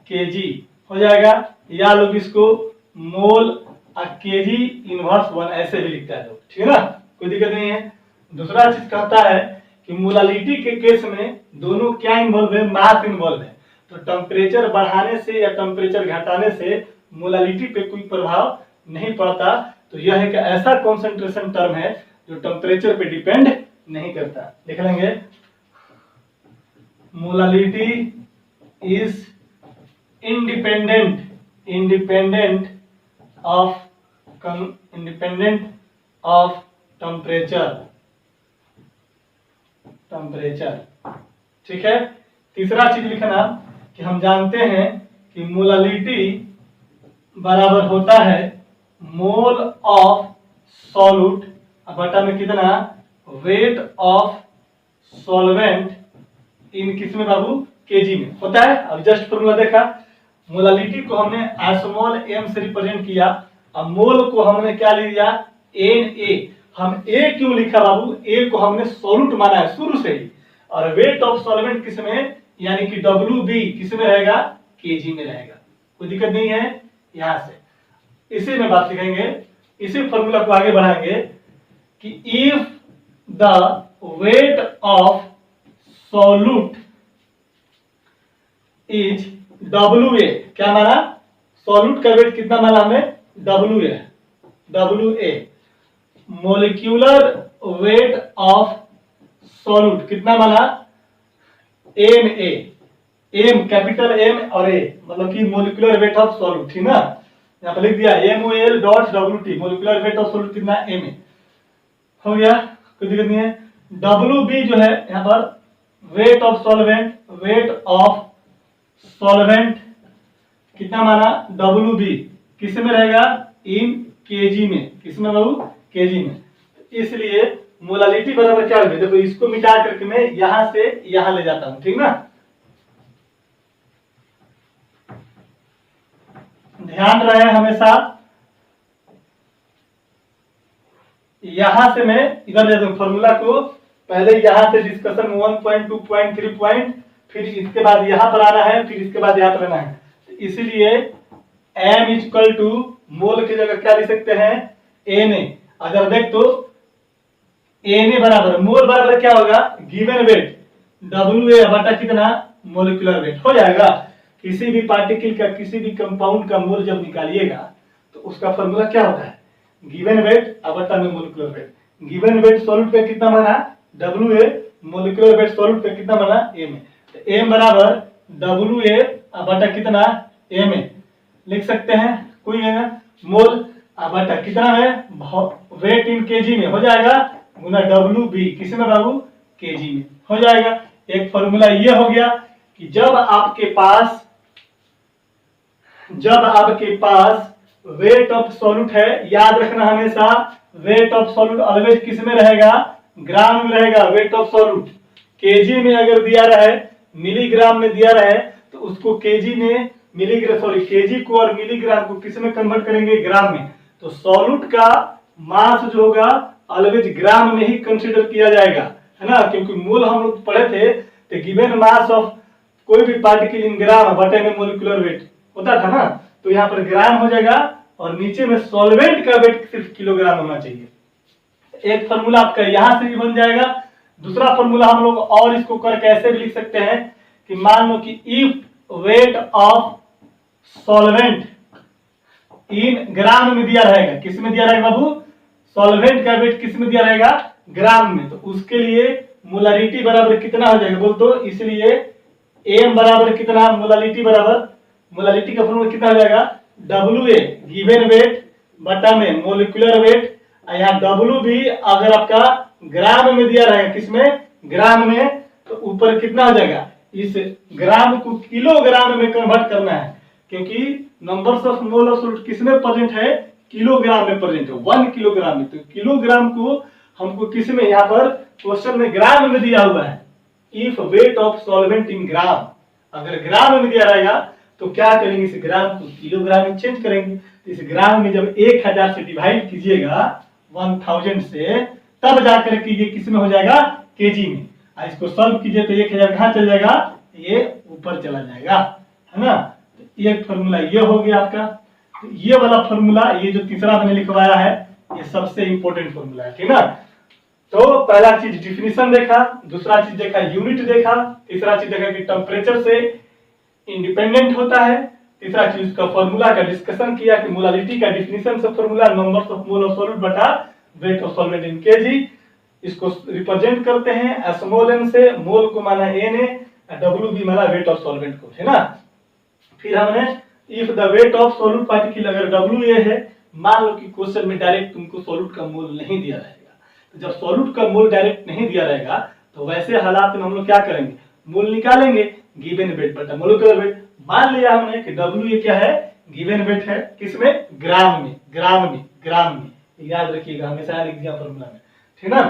केजी हो जाएगा, या लोग इसको मोल और केजी इनवर्स 1 ऐसे भी लिखता है लोग, ठीक है ना, कोई दिक्कत नहीं है। दूसरा चीज कहता है कि मोलालिटी के केस में दोनों क्या इन्वॉल्व है, मास इन्वॉल्व है। तो टेम्परेचर बढ़ाने से या टेम्परेचर घटाने से मोलालिटी पे कोई प्रभाव नहीं पड़ता। तो यह एक ऐसा कॉन्सेंट्रेशन टर्म है जो टेम्परेचर पे डिपेंड नहीं करता। लिख लेंगे molality is independent of temperature. ठीक है। तीसरा चीज लिखना कि हम जानते हैं कि मोलालिटी बराबर होता है मोल ऑफ सॉल्यूट बटा में कितना, वेट ऑफ सॉल्वेंट इन किस में बाबू, केजी में होता है। अब जस्ट फॉर्मूला देखा, मोलालिटी को हमने स्मॉल एम से रिप्रेजेंट किया, अब मोल को हमने क्या लिया, Na। हम ए क्यों लिखा बाबू, ए को हमने सॉल्यूट माना है शुरू से ही, और वेट ऑफ सॉल्वेंट किस में, यानी कि WB किस में रहेगा, केजी में रहेगा। कोई दिक्कत नहीं है। यहां से इसी में बात लिखेंगे, इसी फॉर्मूला को आगे बढ़ाएंगे कि if the weight of solute is WA, क्या माना, सॉल्यूट का वेट कितना माना हमने, WA। Molecular weight of solute कितना माना, MA, एम कैपिटल एम और ए मतलब कि मोलिकुलर वेट ऑफ सॉल्यूट, ठीक ना। यहाँ पर लिख दिया MOL.WT, molecular weight of solute कितना, MA हो गया, कोई दिक्कत नहीं है। WB जो है यहाँ पर वेट ऑफ सॉल्वेंट कितना माना, WB किस में रहेगा, इन केजी में, किस में बाबू, केजी में। इसलिए मोलालिटी बराबर क्या होगा, देखो इसको मिटा करके मैं यहां से यहां ले जाता हूं, ठीक ना। ध्यान रहे हमेशा, यहां से मैं इधर ले दूं फॉर्मूला को, पहले यहां से डिस्कशन 1 2 3 फिर इसके बाद यहां पर आना है, फिर इसके बाद यहां पर आना है। तो इसीलिए m इक्वल टू मोल की जगह क्या लिख सकते हैं, Na। अगर देख तो Na बराबर मोल बराबर क्या होगा, गिवन वेट WA बटा कितना, मोलिकुलर वेट हो जाएगा। किसी भी पार्टिकल का, किसी भी कंपाउंड का मोल जब निकालिएगा तो उसका फॉर्मूला क्या होता है, गिवन वेट बटा में molecular weight. Given weight solute पे कितना बना, WA, मोलिकुलर वेट सॉल्यूट पे कितना बना, Ma। तो M बराबर WA बटा कितना, Ma लिख सकते हैं, कोई है मोल बटा कितना है, वेट इन केजी में हो जाएगा, गुना WB किस में बाबू, केजी में हो जाएगा। एक फॉर्मूला ये हो गया कि जब आपके पास वेट ऑफ सॉल्यूट है, याद रखना हमेशा वेट ऑफ सॉल्यूट ऑलवेज किस में रहेगा, ग्राम में रहेगा। वेट ऑफ सॉल्यूट केजी में अगर दिया रहे, मिलीग्राम में दिया रहे तो उसको केजी में केजी को और मिलीग्राम को किस में कन्वर्ट करेंगे, ग्राम में। तो सॉल्यूट का मास जो होगा ऑलवेज ग्राम में ही कंसीडर किया जाएगा, है ना, क्योंकि मोल हम लोग पढ़े थे तो गिवन मास ऑफ कोई भी पार्टिकल इन ग्राम बटे में मोलिकुलर वेट होता था ना। तो यहाँ पर ग्राम हो जाएगा और नीचे में सॉल्वेंट का वेट सिर्फ किलोग्राम होना चाहिए। एक फॉर्मूला आपका यहां से भी बन जाएगा। दूसरा फॉर्मूला हम लोग और इसको करके ऐसे भी लिख सकते हैं कि मान लो कि if weight of solvent in gram में दिया रहेगा। किस में दिया रहेगा बाबू? सॉल्वेंट का वेट किस में दिया रहेगा? ग्राम में। तो उसके लिए मोलारिटी बराबर कितना हो जाएगा बोल तो? इसलिए एम बराबर कितना? मोलारिटी बराबर, मोलारिटी का फॉर्मूला कितना हो जाएगा? डब्ल्यू ए गिवन वेट बटा में मोलिकुलर वेट। यहाँ डब्ल्यू भी अगर आपका ग्राम में दिया रहेगा, किसमें? ग्राम में, तो ऊपर कितना हो जाएगा? इस ग्राम को किलोग्राम में कन्वर्ट करना है, क्योंकि numbers of mole of solute किसमें प्रेजेंट है? किलोग्राम में प्रेजेंट है, 1 किलोग्राम में। तो किलोग्राम को हमको किसमें, यहाँ पर क्वेश्चन में ग्राम में दिया हुआ है। If weight of solvent in gram, अगर ग्राम में दिया रहेगा तो क्या करेंगे? इस ग्राम को किलोग्राम में चेंज करेंगे। इस ग्राम में जब 1000 से डिवाइड कीजिएगा 1000 से, तब जाकर के ये किसमें हो जाएगा? केजी में। इसको सॉल्व कीजिए तो 1000 कहाँ चल जाएगा? ये ऊपर चला जाएगा, है ना। तो ये फॉर्मूला ये हो गया आपका। तो ये वाला फॉर्मूला, ये जो तीसरा मैंने लिखवाया है, ये सबसे इंपॉर्टेंट फॉर्मूला है, ठीक ना। तो पहला चीज डिफिनीशन देखा, दूसरा चीज देखा यूनिट देखा, तीसरा चीज देखा कि टेम्परेचर से इंडिपेंडेंट होता है, तीसरा चीज उसका फॉर्मूला का डिस्कशन किया कि मोलारिटी का डिफिनीशन से formula numbers of mole of solute बटा weight of solvent in kg. इसको रिप्रेजेंट करते हैं स्मॉल एन से, मोल को माना एन ए, डब्ल्यू भी माना वेट ऑफ सॉल्वेंट को, है ना। फिर हमने if the weight of solute particle, अगर डब्ल्यू ए है, मान लो कि क्वेश्चन में डायरेक्ट तुमको सॉल्यूट का मोल नहीं दिया रहेगा, तो जब सॉल्यूट का मोल डायरेक्ट नहीं दिया रहेगा तो वैसे हालात में हम लोग क्या करेंगे? मोल निकालेंगे, गिवन वेट बटा मोलिकुलर वेट। मान लिया हमने कि डब्ल्यू ये क्या है? गिवन वेट है, किसमें? ग्राम में, ग्राम में, ग्राम में, याद रखिएगा हमेशा लिख दिया फॉर्मूला में, ठीक ना।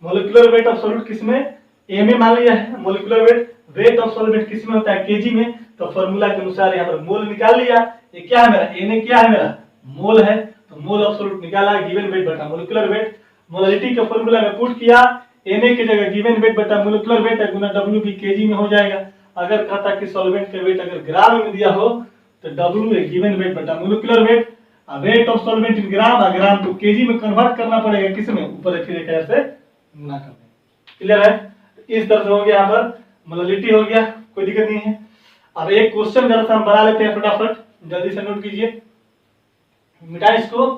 मोलिकुलर वेट ऑफ सॉल्यूट किसमें? ए में मान लिया है molecular weight. Weight of solvent किसमें होता है? केजी में। तो फॉर्मूला के अनुसार यहाँ पर मोल निकाल लिया। ये क्या है मेरा? एन ए क्या है मेरा? मोल है। तो मोल ऑफ सॉल्यूट निकाला, गिवन वेट बटा मोलिकुलर वेट। मोलारिटी का फॉर्मूला में पुट किया, एन ए की जगह गिवन वेट बटा मोलिकुलर वेट है, गुना डब्ल्यू भी केजी में हो जाएगा। अगर कहता कि सॉल्वेंट का वेट अगर ग्राम में दिया हो तो डब्ल्यू है गिवन वेट बटा molecular weight. Weight of solvent in gram, gram को केजी में कन्वर्ट करना पड़ेगा, किसमें? ऊपर फिर एक ऐसे गुना कर देंगे। क्लियर है? इस तरह से हो गया, यहाँ पर मोलारिटी हो गया, कोई दिक्कत नहीं है। अब एक क्वेश्चन जरा सा हम बना लेते हैं फटाफट, जल्दी से नोट कीजिए, मिटा इसको।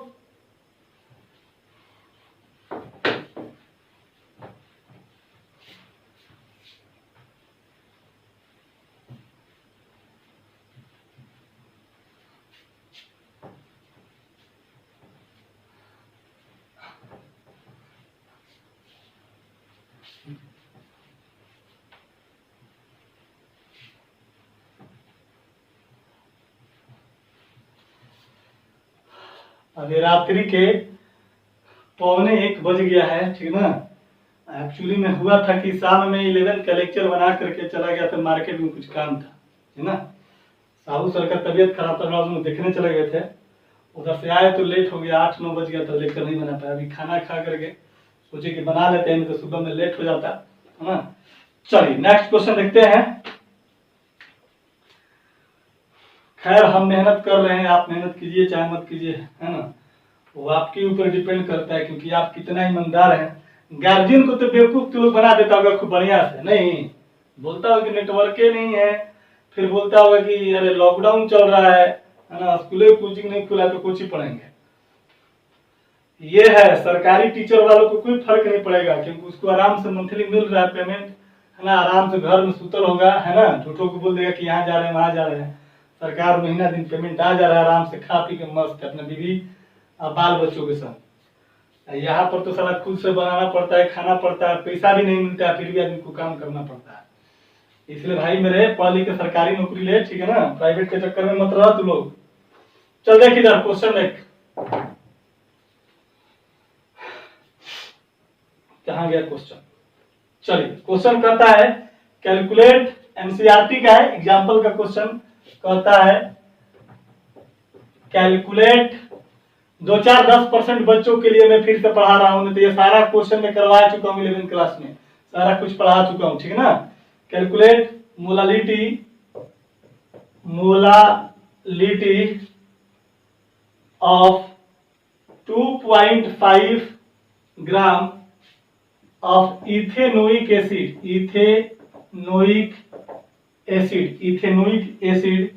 अभी रात्रि के 12:45 बज गया है, ठीक ना। एक्चुअली में हुआ था कि शाम में 11 का लेक्चर बना करके चला गया था, मार्केट में कुछ काम था, है ना। साहू सर का तबीयत खराब था, हम देखने चले गए थे। उधर से आए तो लेट हो गया, 8-9 बज गया था, लेक्चर नहीं बना पाया। अभी खाना खा करके सोचे कि बना लेते हैं, तो सुबह में लेट हो जाता, है ना। चलिए नेक्स्ट क्वेश्चन देखते हैं। खैर हम मेहनत कर रहे हैं, आप मेहनत कीजिए चाहे मत कीजिए, है ना, वो आपके ऊपर डिपेंड करता है, क्योंकि आप कितना ईमानदार हैं। गार्जियन को तो बेवकूफ तो लोग बना देता होगा खूब बढ़िया से, नहीं बोलता होगा कि नेटवर्क नहीं है, फिर बोलता होगा कि अरे लॉकडाउन चल रहा है ना, स्कूल कोचिंग नहीं खुला तो कोचिंग पढ़ेंगे। ये है सरकारी टीचर वालों को कोई फर्क नहीं पड़ेगा, क्योंकि उसको आराम से मंथली मिल रहा है पेमेंट, है ना, आराम से घर में सुतल होगा, है ना, झूठों को बोल देगा कि यहाँ जा रहे हैं वहां जा रहे हैं। सरकार महीना दिन पेमेंट आ जा रहा है, आराम से खा पी के मस्त अपने बीवी और बाल बच्चों के साथ। यहाँ पर तो सारा खुद से बनाना पड़ता है, खाना पड़ता है, पैसा भी नहीं मिलता है, फिर भी आदमी को काम करना पड़ता है। इसलिए भाई मेरे पढ़ लिख के सरकारी नौकरी ले, ठीक है ना, प्राइवेट के चक्कर में मत रहो तुम लोग। चल देख इधर क्वेश्चन देख, कहाँ गया क्वेश्चन। चलिए क्वेश्चन कहता है कैलकुलेट, एनसीईआरटी का है, एग्जाम्पल का क्वेश्चन कहता है कैलकुलेट। 2-4-10% बच्चों के लिए मैं फिर से पढ़ा रहा हूं, तो ये सारा क्वेश्चन मैं करवा चुका हूं 11वीं क्लास में, सारा कुछ पढ़ा चुका हूं, ठीक है ना। Calculate molality of 2.5 gram of ethanoic acid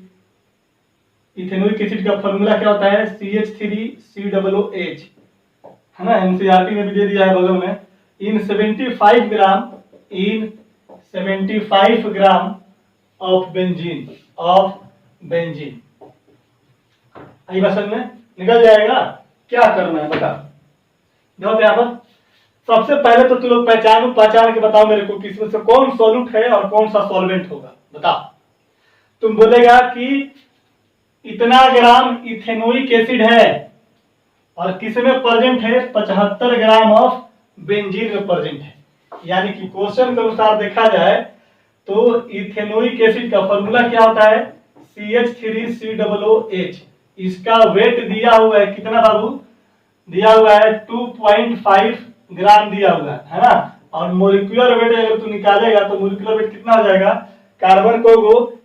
ethanoic acid का फॉर्मूला क्या होता है, CH3COOH, है ना, एनसीईआरटी में भी दे दिया है बगल में। इन 75 ग्राम ऑफ बेंजीन आई बात समझ में निकल जाएगा। क्या करना है बता, देखो यहाँ पर सबसे पहले तो तुम लोग पहचान के बताओ मेरे को कि इसमें से कौन सॉल्यूट है और कौन सा सॉल्वेंट होगा। बताओ, तुम बोलेगा कि इतना ग्राम इथेनोइक एसिड है और किस में प्रेजेंट है, 75 ग्राम ऑफ बेंजीन में प्रेजेंट है। यानी कि क्वेश्चन के अनुसार देखा जाए तो इथेनोइक एसिड का फॉर्मूला क्या होता है, CH3COOH। इसका वेट दिया हुआ है कितना बाबू, दिया हुआ है 2.5 ग्राम दिया हुआ है ना। और मोलिकुलर वेट अगर तू निकालेगा तो मोलिकुलर वेट कितना हो जाएगा, कार्बन को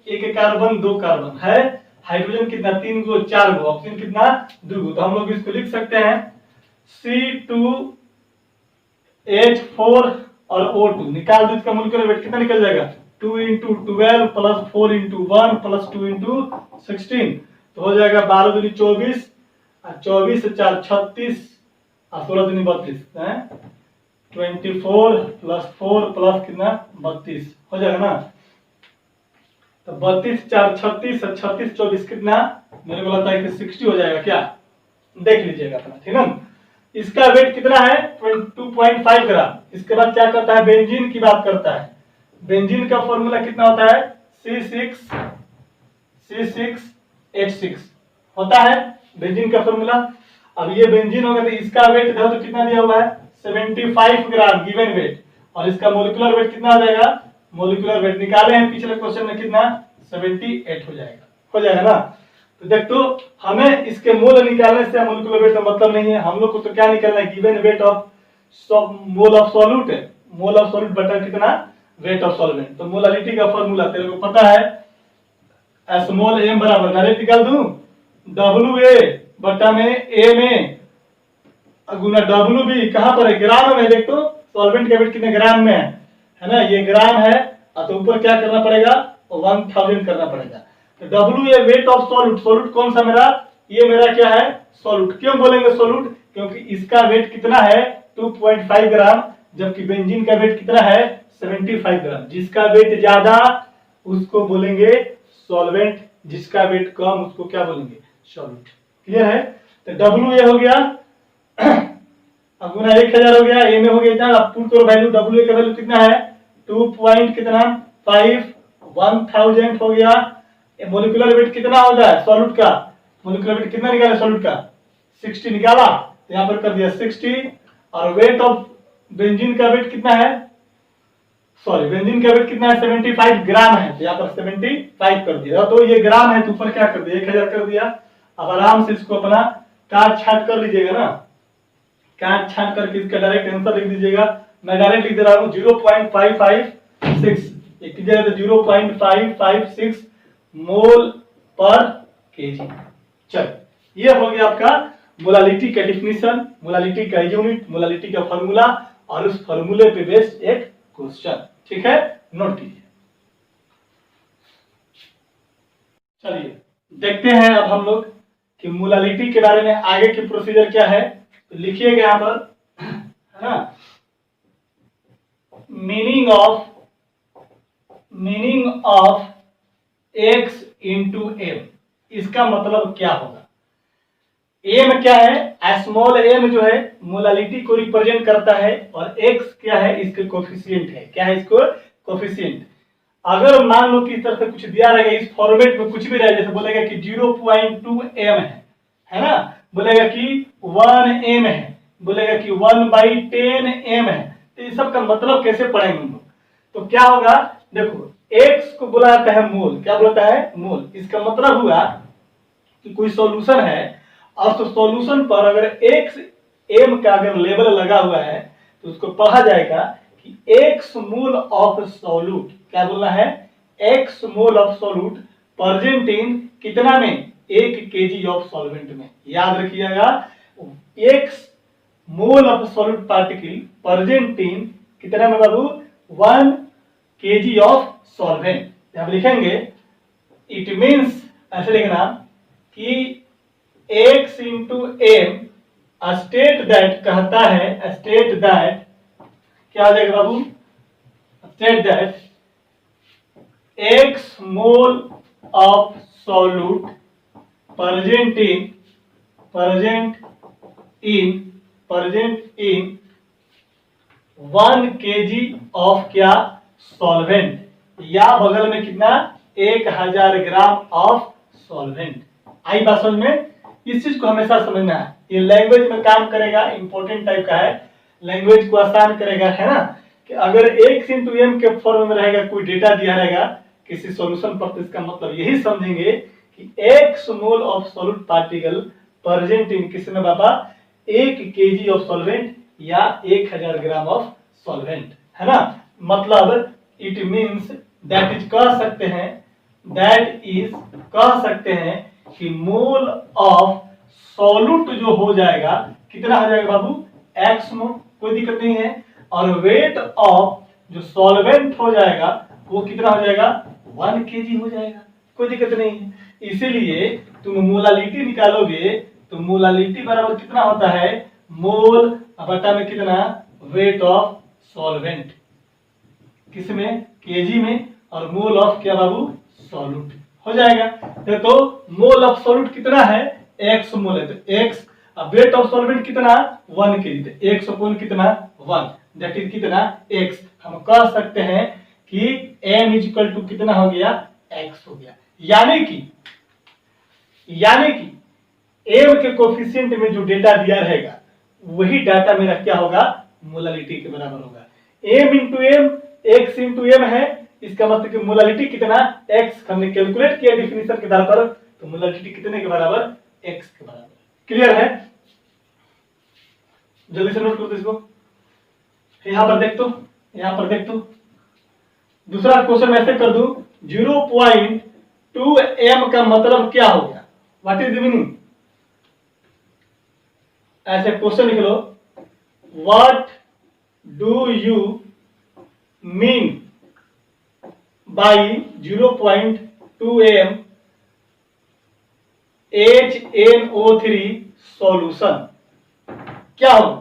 एक कार्बन 2 कार्बन है, हाइड्रोजन कितना 3 गो 4 गो, ऑक्सीजन कितना 2 गो। तो हम लोग इसको लिख सकते हैं C2H4 और O2 निकाल दो, इसका मोलिकुलर वेट कितना निकल जाएगा, 2 × 12 + 4 × 1 + 2 × 16, तो हो जाएगा 12 दूनी 24 और 24 से 4 36 और 16 दूनी 32 है, 24 + 4 + कितना 32 हो जाएगा ना। तो 32 4 36 और 36 24 कितना, मेरे को लगता है कि 60 हो जाएगा। क्या देख लीजिएगा अपना, ठीक है। इसका वेट कितना है 2.5 ग्राम। इसके बाद क्या करता है, बेंजीन की बात करता है। बेंजीन का फॉर्मूला कितना होता है, C6H6 होता है बेंजीन का फॉर्मूला। अब ये बेंजीन होगा तो इसका वेट देखो तो कितना दिया हुआ है, 75 ग्राम गिवन वेट, और इसका मोलिकुलर वेट कितना हो जाएगा, मोलिकुलर वेट निकाले हैं पिछले क्वेश्चन में कितना 78 हो जाएगा ना। तो देख तो हमें इसके मोल निकालने से मोलिकुलर वेट का मतलब नहीं है, हम लोग को तो क्या निकालना है, given weight of mole of solute, mole of solute बटा कितना वेट ऑफ सॉल्वेंट। तो मोलालिटी का फॉर्मूला तेरे को पता है, स्मॉल m बराबर डायरेक्ट निकाल दूं WA बटा में A में गुना WB, कहां पर है, ग्राम में। देख तो सॉल्वेंट का वेट कितने ग्राम में है ना, ये ग्राम है, तो ऊपर क्या करना पड़ेगा 1000 करना पड़ेगा। तो WA weight of solute, solute कौन सा मेरा, ये मेरा क्या है सॉल्यूट। क्यों बोलेंगे सॉल्यूट, क्योंकि इसका वेट कितना है 2.5 ग्राम, जबकि बेंजीन का वेट कितना है 75 ग्राम। जिसका वेट ज्यादा उसको बोलेंगे सॉल्वेंट, जिसका वेट कम उसको क्या बोलेंगे सॉल्यूट। क्लियर है। तो WA हो गया अब गुना 1000 हो गया, A में हो गया इतना, अब पुट करो वैल्यू, WA का वैल्यू कितना है 2 पॉइंट कितना 5 1000 हो गया। मोलिकुलर वेट कितना होता है सॉल्यूट का, मोलिकुलर वेट कितना निकाला सॉल्यूट का 60 निकाला, तो यहां पर कर दिया 60। और वेट ऑफ बेंजीन का वेट कितना है, सॉरी बेंजीन का वेट कितना है 75 ग्राम है, तो यहाँ पर 75 कर दिया। तो ये ग्राम है तो ऊपर क्या कर दिया 1000 कर दिया। अब आराम से इसको अपना काट छाट कर लीजिएगा ना, काट छाट करके इसका डायरेक्ट आंसर लिख दीजिएगा। मैं डायरेक्ट लिख दे रहा हूँ 0.556, एक कीजिएगा तो 0.556 मोल पर केजी। चल ये हो गया आपका मोलालिटी का डिफिनीशन, मोलालिटी का यूनिट, मोलालिटी का फॉर्मूला और उस फॉर्मूले पे बेस्ड एक क्वेश्चन। ठीक है, नोट कीजिए। चलिए देखते हैं अब हम लोग कि मोलालिटी के बारे में आगे की प्रोसीजर क्या है। तो लिखिएगा यहां पर, है ना, meaning of x into m, इसका मतलब क्या होगा। m क्या है, स्मॉल m जो है मोलालिटी को रिप्रेजेंट करता है, और x क्या है इसके कोफिशिएंट है। क्या है इसको कोफिशिएंट। अगर मान लो कि इस तरह से कुछ दिया रहेगा, इस फॉर्मेट में कुछ भी रहे, जैसे बोलेगा कि 0.2 m है ना, बोलेगा कि 1 m है, बोलेगा कि 1/10 m है, तो ये सब का मतलब कैसे पढ़ेंगे हम लोग। तो क्या होगा, देखो x को बोला जाता है मोल, क्या बोलता है मोल। इसका मतलब हुआ कि कोई सॉल्यूशन है और तो सॉल्यूशन पर अगर x m का अगर लेवल लगा हुआ है तो उसको पढ़ा जाएगा कि x मोल ऑफ सॉल्यूट, क्या बोलना है x mole of solute present इन कितना में 1 kg ऑफ सॉल्वेंट में। याद रखिएगा x mole of solute particle present इन कितना में बाबू 1 kg ऑफ सॉल्वेंट। अब लिखेंगे इट मींस, ऐसे लिखना कि x into M state that कहता है, स्टेट दैट क्या हो जाएगा बाबू, state that x mole of solute present in 1 kg of क्या, सॉल्वेंट, या बगल में कितना 1000 ग्राम ऑफ सॉल्वेंट। आई बात समझ में? इस चीज को हमेशा समझना है, ये लैंग्वेज में काम करेगा, इंपॉर्टेंट टाइप का है, लैंग्वेज को आसान करेगा, है ना। कि अगर x इंटू एम के फॉर्म में रहेगा, कोई डेटा दिया रहेगा किसी सॉल्यूशन पर, तो इसका मतलब यही समझेंगे कि x mole of solute particle present इन किसमें बाबा, 1 kg ऑफ सॉल्वेंट या 1000 ग्राम ऑफ सॉल्वेंट, है ना। मतलब इट मींस दैट इज कह सकते हैं, दैट इज कह सकते हैं कि मोल ऑफ सॉल्यूट जो हो जाएगा कितना हो जाएगा बाबू, x मोल, कोई दिक्कत नहीं है, और वेट ऑफ जो सॉल्वेंट हो जाएगा वो कितना हो जाएगा, 1 kg हो जाएगा, कोई दिक्कत नहीं है। इसीलिए तुम मोलालिटी निकालोगे तो मोलालिटी बराबर कितना होता है, मोल बटा में कितना, वेट ऑफ सॉल्वेंट, किसमें, केजी में, और मोल ऑफ क्या बाबू, सॉल्यूट हो जाएगा। तो मोल ऑफ सॉल्यूट कितना है, x मोल है, तो x, अब वेट ऑफ सॉल्वेंट कितना, 1 kg, तो x अपॉन कितना, 1, दैट इज कितना, x। हम कह सकते हैं कि m इक्वल टू कितना हो गया, x हो गया। यानी कि m के कोफिशिएंट में जो डेटा दिया रहेगा वही डाटा मेरा क्या होगा, मोलालिटी के बराबर होगा। m into m, x into m है, इसका मतलब कि मोलालिटी कितना, x हमने कैलकुलेट किया डिफिनीशन के आधार पर, तो मोलालिटी कितने के बराबर, x के बराबर। क्लियर है? जल्दी से नोट करो इसको, यहां पर देख तो, यहां पर देख तो। दूसरा क्वेश्चन ऐसे कर दूं, 0.2 m का मतलब क्या हो गया, व्हाट इज द मीनिंग, ऐसे क्वेश्चन लिख लो, what do you mean by 0.2 m HNO3 solution, क्या होगा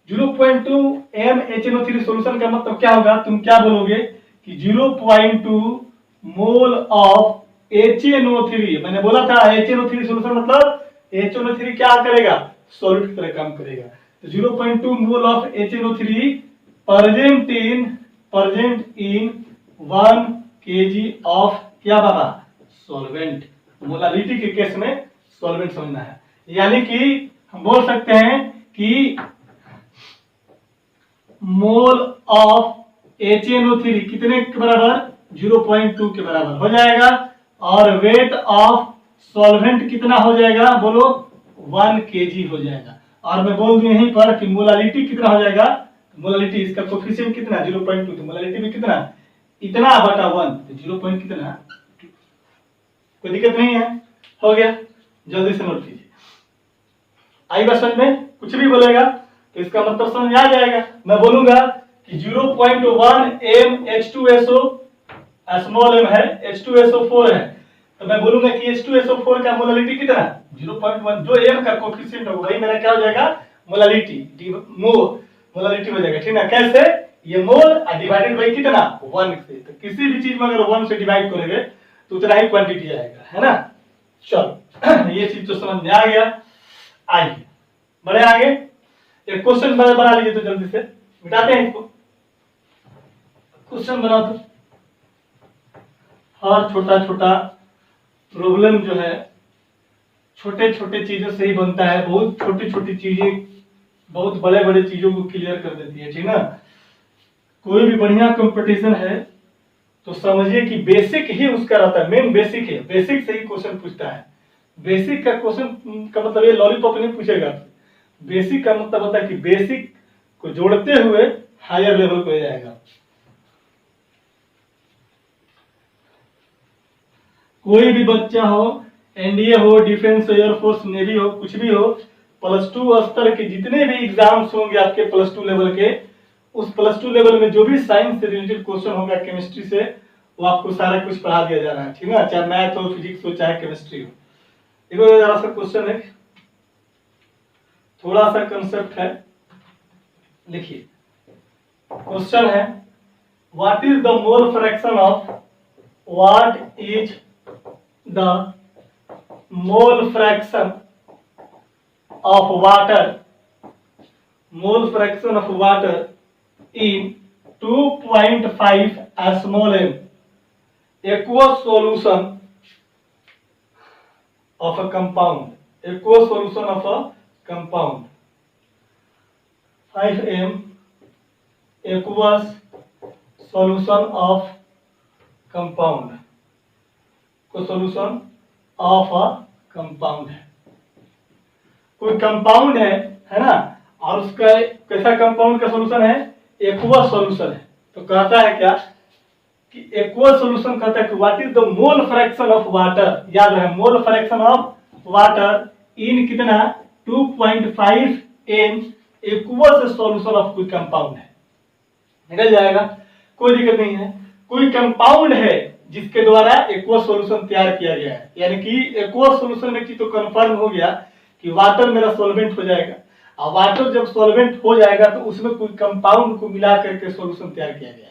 0.2 m HNO3 सॉल्यूशन का मतलब क्या होगा, तुम क्या बोलोगे कि 0.2 मोल ऑफ HNO3, मैंने बोला था HNO3 सॉल्यूशन मतलब HNO3 क्या करेगा, सॉल्यूट की तरह काम करेगा, तो 0.2 mole of HNO3 present in 1 kg of क्या बाबा, सॉल्वेंट। मोलालिटी के केस में सॉल्वेंट समझना है, यानी कि हम बोल सकते हैं कि मोल ऑफ HNO3 कितने के बराबर, 0.2 के बराबर हो जाएगा, और वेट ऑफ सॉल्वेंट कितना हो जाएगा, बोलो 1 kg हो जाएगा। और मैं बोल दूं यहीं पर कि मोलालिटी कितना हो जाएगा, मोलालिटी इसका कोफिशिएंट कितना, 0.2, तो मोलालिटी में कितना, इतना बटा 1, तो 0. कितना, कोई दिक्कत नहीं है, हो गया। जल्दी से नोट कीजिए, आई बस में कुछ भी बोलेगा तो इसका मतलब समझ आ जाएगा। मैं बोलूंगा कि 0.1 m H2SO स्मॉल m है, H2SO4 है, तो मैं बोलूंगा कि H2SO4 का मोलालिटी कितना, 0.1, जो m का कोफिशिएंट होगा वही मेरा क्या हो जाएगा, मोलालिटी, मोलालिटी हो जाएगा, ठीक ना। कैसे, ये मोल डिवाइडेड बाई कितना, 1 से, तो किसी भी चीज में अगर 1 से डिवाइड करोगे तो उतना ही क्वांटिटी आएगा, है ना। चलो ये चीज तो समझ में आ गया। आइए बढ़े आगे, एक क्वेश्चन बना लीजिए तो जल्दी से मिटाते हैं इसको, क्वेश्चन बनाओ तो। हर छोटा छोटा प्रॉब्लम जो है छोटे छोटे चीजों से ही बनता है, बहुत छोटी छोटी चीजें बहुत बड़े बड़े चीजों को क्लियर कर देती है, ठीक ना। कोई भी बढ़िया कंपटीशन है तो समझिए कि बेसिक ही उसका रहता है, मेन बेसिक है, बेसिक से ही क्वेश्चन पूछता है। बेसिक का क्वेश्चन का मतलब ये लॉलीपॉप नहीं पूछेगा, बेसिक का मतलब होता है कि बेसिक को जोड़ते हुए हायर लेवल पे जाएगा। कोई भी बच्चा हो, एनडीए हो, डिफेंस, एयरफोर्स, नेवी हो, कुछ भी हो, +2 स्तर के जितने भी एग्जाम्स होंगे आपके +2 लेवल के, उस +2 लेवल में जो भी साइंस से रिलेटेड क्वेश्चन होगा, केमिस्ट्री से, वो आपको सारा कुछ पढ़ा दिया जा रहा है, ठीक है, चाहे मैथ हो, फिजिक्स हो, चाहे केमिस्ट्री हो। देखो जरा सा क्वेश्चन है, थोड़ा सा कंसेप्ट है, लिखिए। क्वेश्चन है what is the mole fraction of, what is the mole fraction of water, mole fraction of water in 2.5 mol aqueous solution of a compound, aqueous solution of a compound, 5m aqueous solution of compound, को solution of a compound है, कोई compound है ना, और उसका कैसा compound का solution है, एक्वस सॉल्यूशन है। तो कहता है क्या कि एक्वस सॉल्यूशन कहता है कि what is the mole fraction of water, याद रहे mole fraction of water in कितना 2.5 m एक्वस सॉल्यूशन ऑफ कोई कंपाउंड है, निकल जाएगा, कोई दिक्कत नहीं है। कोई कंपाउंड है जिसके द्वारा एक्वस सॉल्यूशन तैयार किया गया है, यानी कि एक्वस सॉल्यूशन में तो कंफर्म हो गया कि वाटर मेरा सॉल्वेंट हो जाएगा, और वाटर जब सॉल्वेंट हो जाएगा तो उसमें कोई कंपाउंड को मिला करके सॉल्यूशन तैयार किया गया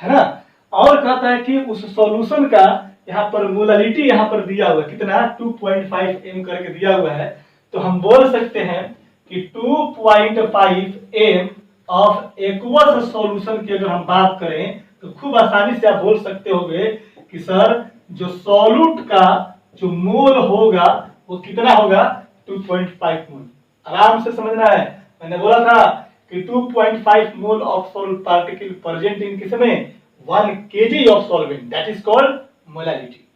है ना। और कहता है कि उस सॉल्यूशन का यहाँ पर मोलालिटी यहाँ पर दिया हुआ है, कितना 2.5 m करके दिया हुआ है, तो हम बोल सकते हैं कि 2.5 m ऑफ एक्वस सॉल्यूशन की अगर हम बात करें तो खूब आसानी से आप बोल सकते होंगे कि सर जो सॉल्यूट का जो मोल होगा वो कितना होगा 2.5 मोल। आराम से समझना है, मैंने बोला था कि 2.5 मोल ऑफ सॉल्यूट पार्टिकल प्रेजेंट इन किसमें 1 kg of solvent, that is called molality.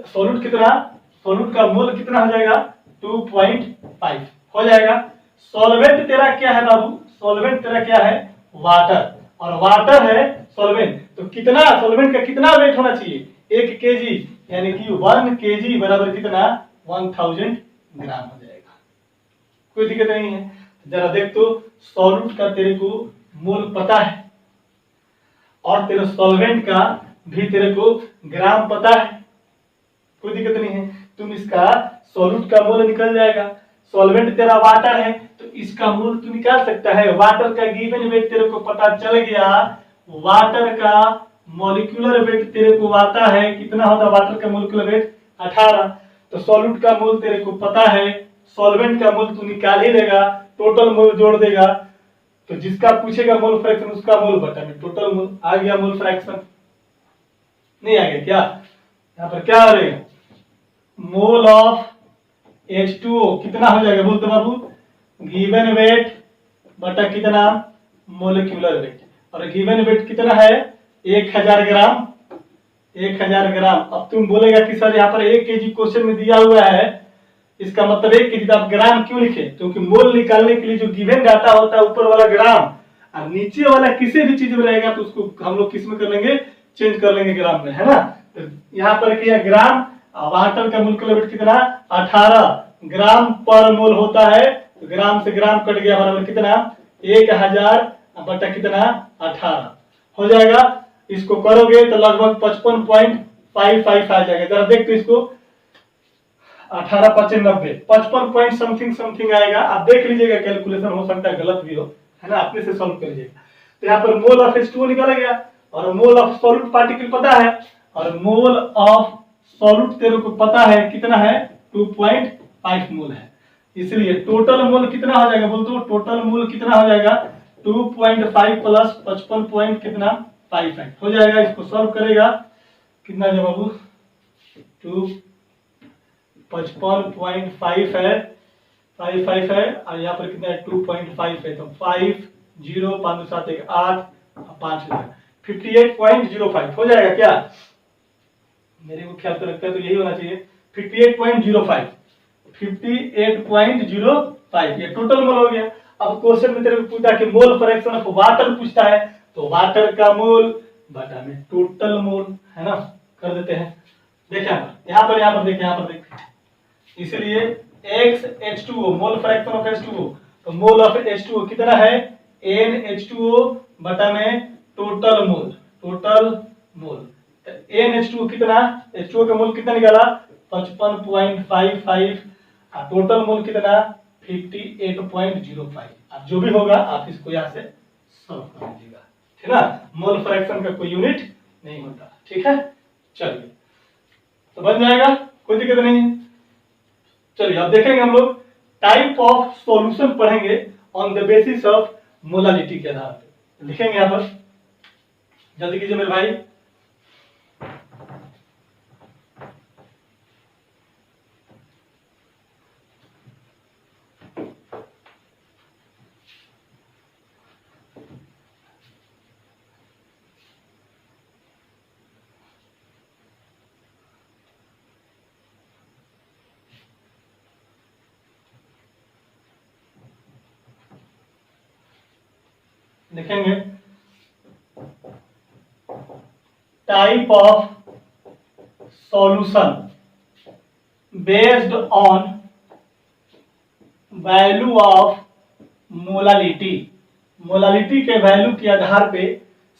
Solute कितना, सॉल्यूट का मोल कितना हो जाएगा 2.5 हो जाएगा। सॉल्वेंट तेरा क्या है बाबू, सॉल्वेंट तेरा क्या है वाटर, और वाटर है सॉल्वेंट, तो कितना सॉल्वेंट का कितना वेट होना चाहिए 1 kg, यानी कि 1 kg बराबर कितना 1000 ग्राम हो जाएगा, कोई दिक्कत नहीं है। जरा देख तो सॉल्यूट का तेरे को मोल पता है और तेरे सॉल्वेंट का भी तेरे को ग्राम पता है, कोई दिक्कत नहीं है। तुम इसका सॉल्यूट का मोल निकल जाएगा, सॉल्वेंट तेरा वाटर है तो इसका मोल तू निकाल सकता है। वाटर का गिवन वेट तेरे को पता चल गया, वाटर का मॉलिक्यूलर वेट तेरे को आता है, कितना होता है वाटर का मॉलिक्यूलर वेट 18, तो सॉल्यूट का मोल तेरे को पता है, सॉल्वेंट का मोल तू निकाल ही लेगा, टोटल मोल जोड़ देगा, तो जिसका पूछेगा मोल फ्रैक्शन उसका मोल बटा में टोटल मोल आ गया, मोल फ्रैक्शन नहीं आ गया क्या, यहाँ पर क्या आ रहेगा मोल ऑफ H2O कितना हो जाएगा बोलते बाबू, गिवन वेट बटा कितना मोलिक्यूलर वेट, और गिवन वेट कितना है 1000 ग्राम, 1000 ग्राम। अब तुम बोलेगा कि सर यहाँ पर 1 kg क्वेश्चन में दिया हुआ है, इसका मतलब 1 kg, आप ग्राम क्यों लिखे, क्योंकि मोल निकालने के लिए जो गिवन डाटा होता है ऊपर वाला ग्राम और नीचे वाला किसी भी चीज में रहेगा तो उसको हम लोग किस में कर लेंगे, चेंज कर लेंगे ग्राम में, है ना। तो यहाँ पर किया ग्राम, वाटर का मोलिक्यूलर वेट कितना 18 ग्राम पर मोल होता है, तो ग्राम से ग्राम कट गया बराबर कितना 1000 बटा कितना 18 हो जाएगा। इसको करोगे तो लगभग 55.55 आ जाएगा। जरा देख तो इसको 18 55 90 55 पॉइंट समथिंग समथिंग आएगा, आप देख लीजिएगा, कैलकुलेशन हो सकता है गलत भी हो, है ना, अपने से सॉल्व कर लीजिएगा। तो यहाँ पर मोल ऑफ H2O निकल गया और मोल ऑफ सॉल्यूट पार्टिकल पता है, और मोल ऑफ सॉल्यूट तेरे को पता है कितना है 2.5 मोल है, इसलिए टोटल मोल कितना हो जाएगा बोल दो, टोटल मोल कितना हो जाएगा 2.5 प्लस 55 पॉइंट कितना 55 हो जाएगा। इसको सॉल्व करेगा कितना जवाब 55.5 है, 55 है, और यहाँ पर कितना है 2.5 है, तो 5 0 5 7 1 8 5 58.05 हो जाएगा क्या, मेरे को ख्याल तो लगता है तो यही होना चाहिए 58.05 58.05 ये टोटल मोल हो गया। अब क्वेश्चन में तेरे को पूछा कि मोल फ्रैक्शन ऑफ वाटर पूछता है, तो वाटर का मोल बटा में टोटल मोल, है ना, कर देते हैं। देखिए यहाँ पर देखिए, यहाँ पर देखिए, इसलिए XH2O mole fraction of H2O, तो मोल ऑफ H2O कितना है NH2O बटा में total mole, total mole. NH2O कितना, H2O का मोल कितना निकाला 55.55 और टोटल मोल कितना 58.05। अब जो भी होगा आप इसको यहाँ से सॉल्व कर लीजिएगा, ठीक है ना। मोल फ्रैक्शन का कोई यूनिट नहीं होता, ठीक है। चलिए तो बन जाएगा, कोई दिक्कत नहीं है। चलिए अब देखेंगे हम लोग टाइप ऑफ सॉल्यूशन पढ़ेंगे on the basis of molality के आधार पे। लिखेंगे यहाँ पर, जल्दी कीजिए मेरे भाई। लिखेंगे type of solution based on value of molality. Molality के वैल्यू के आधार पे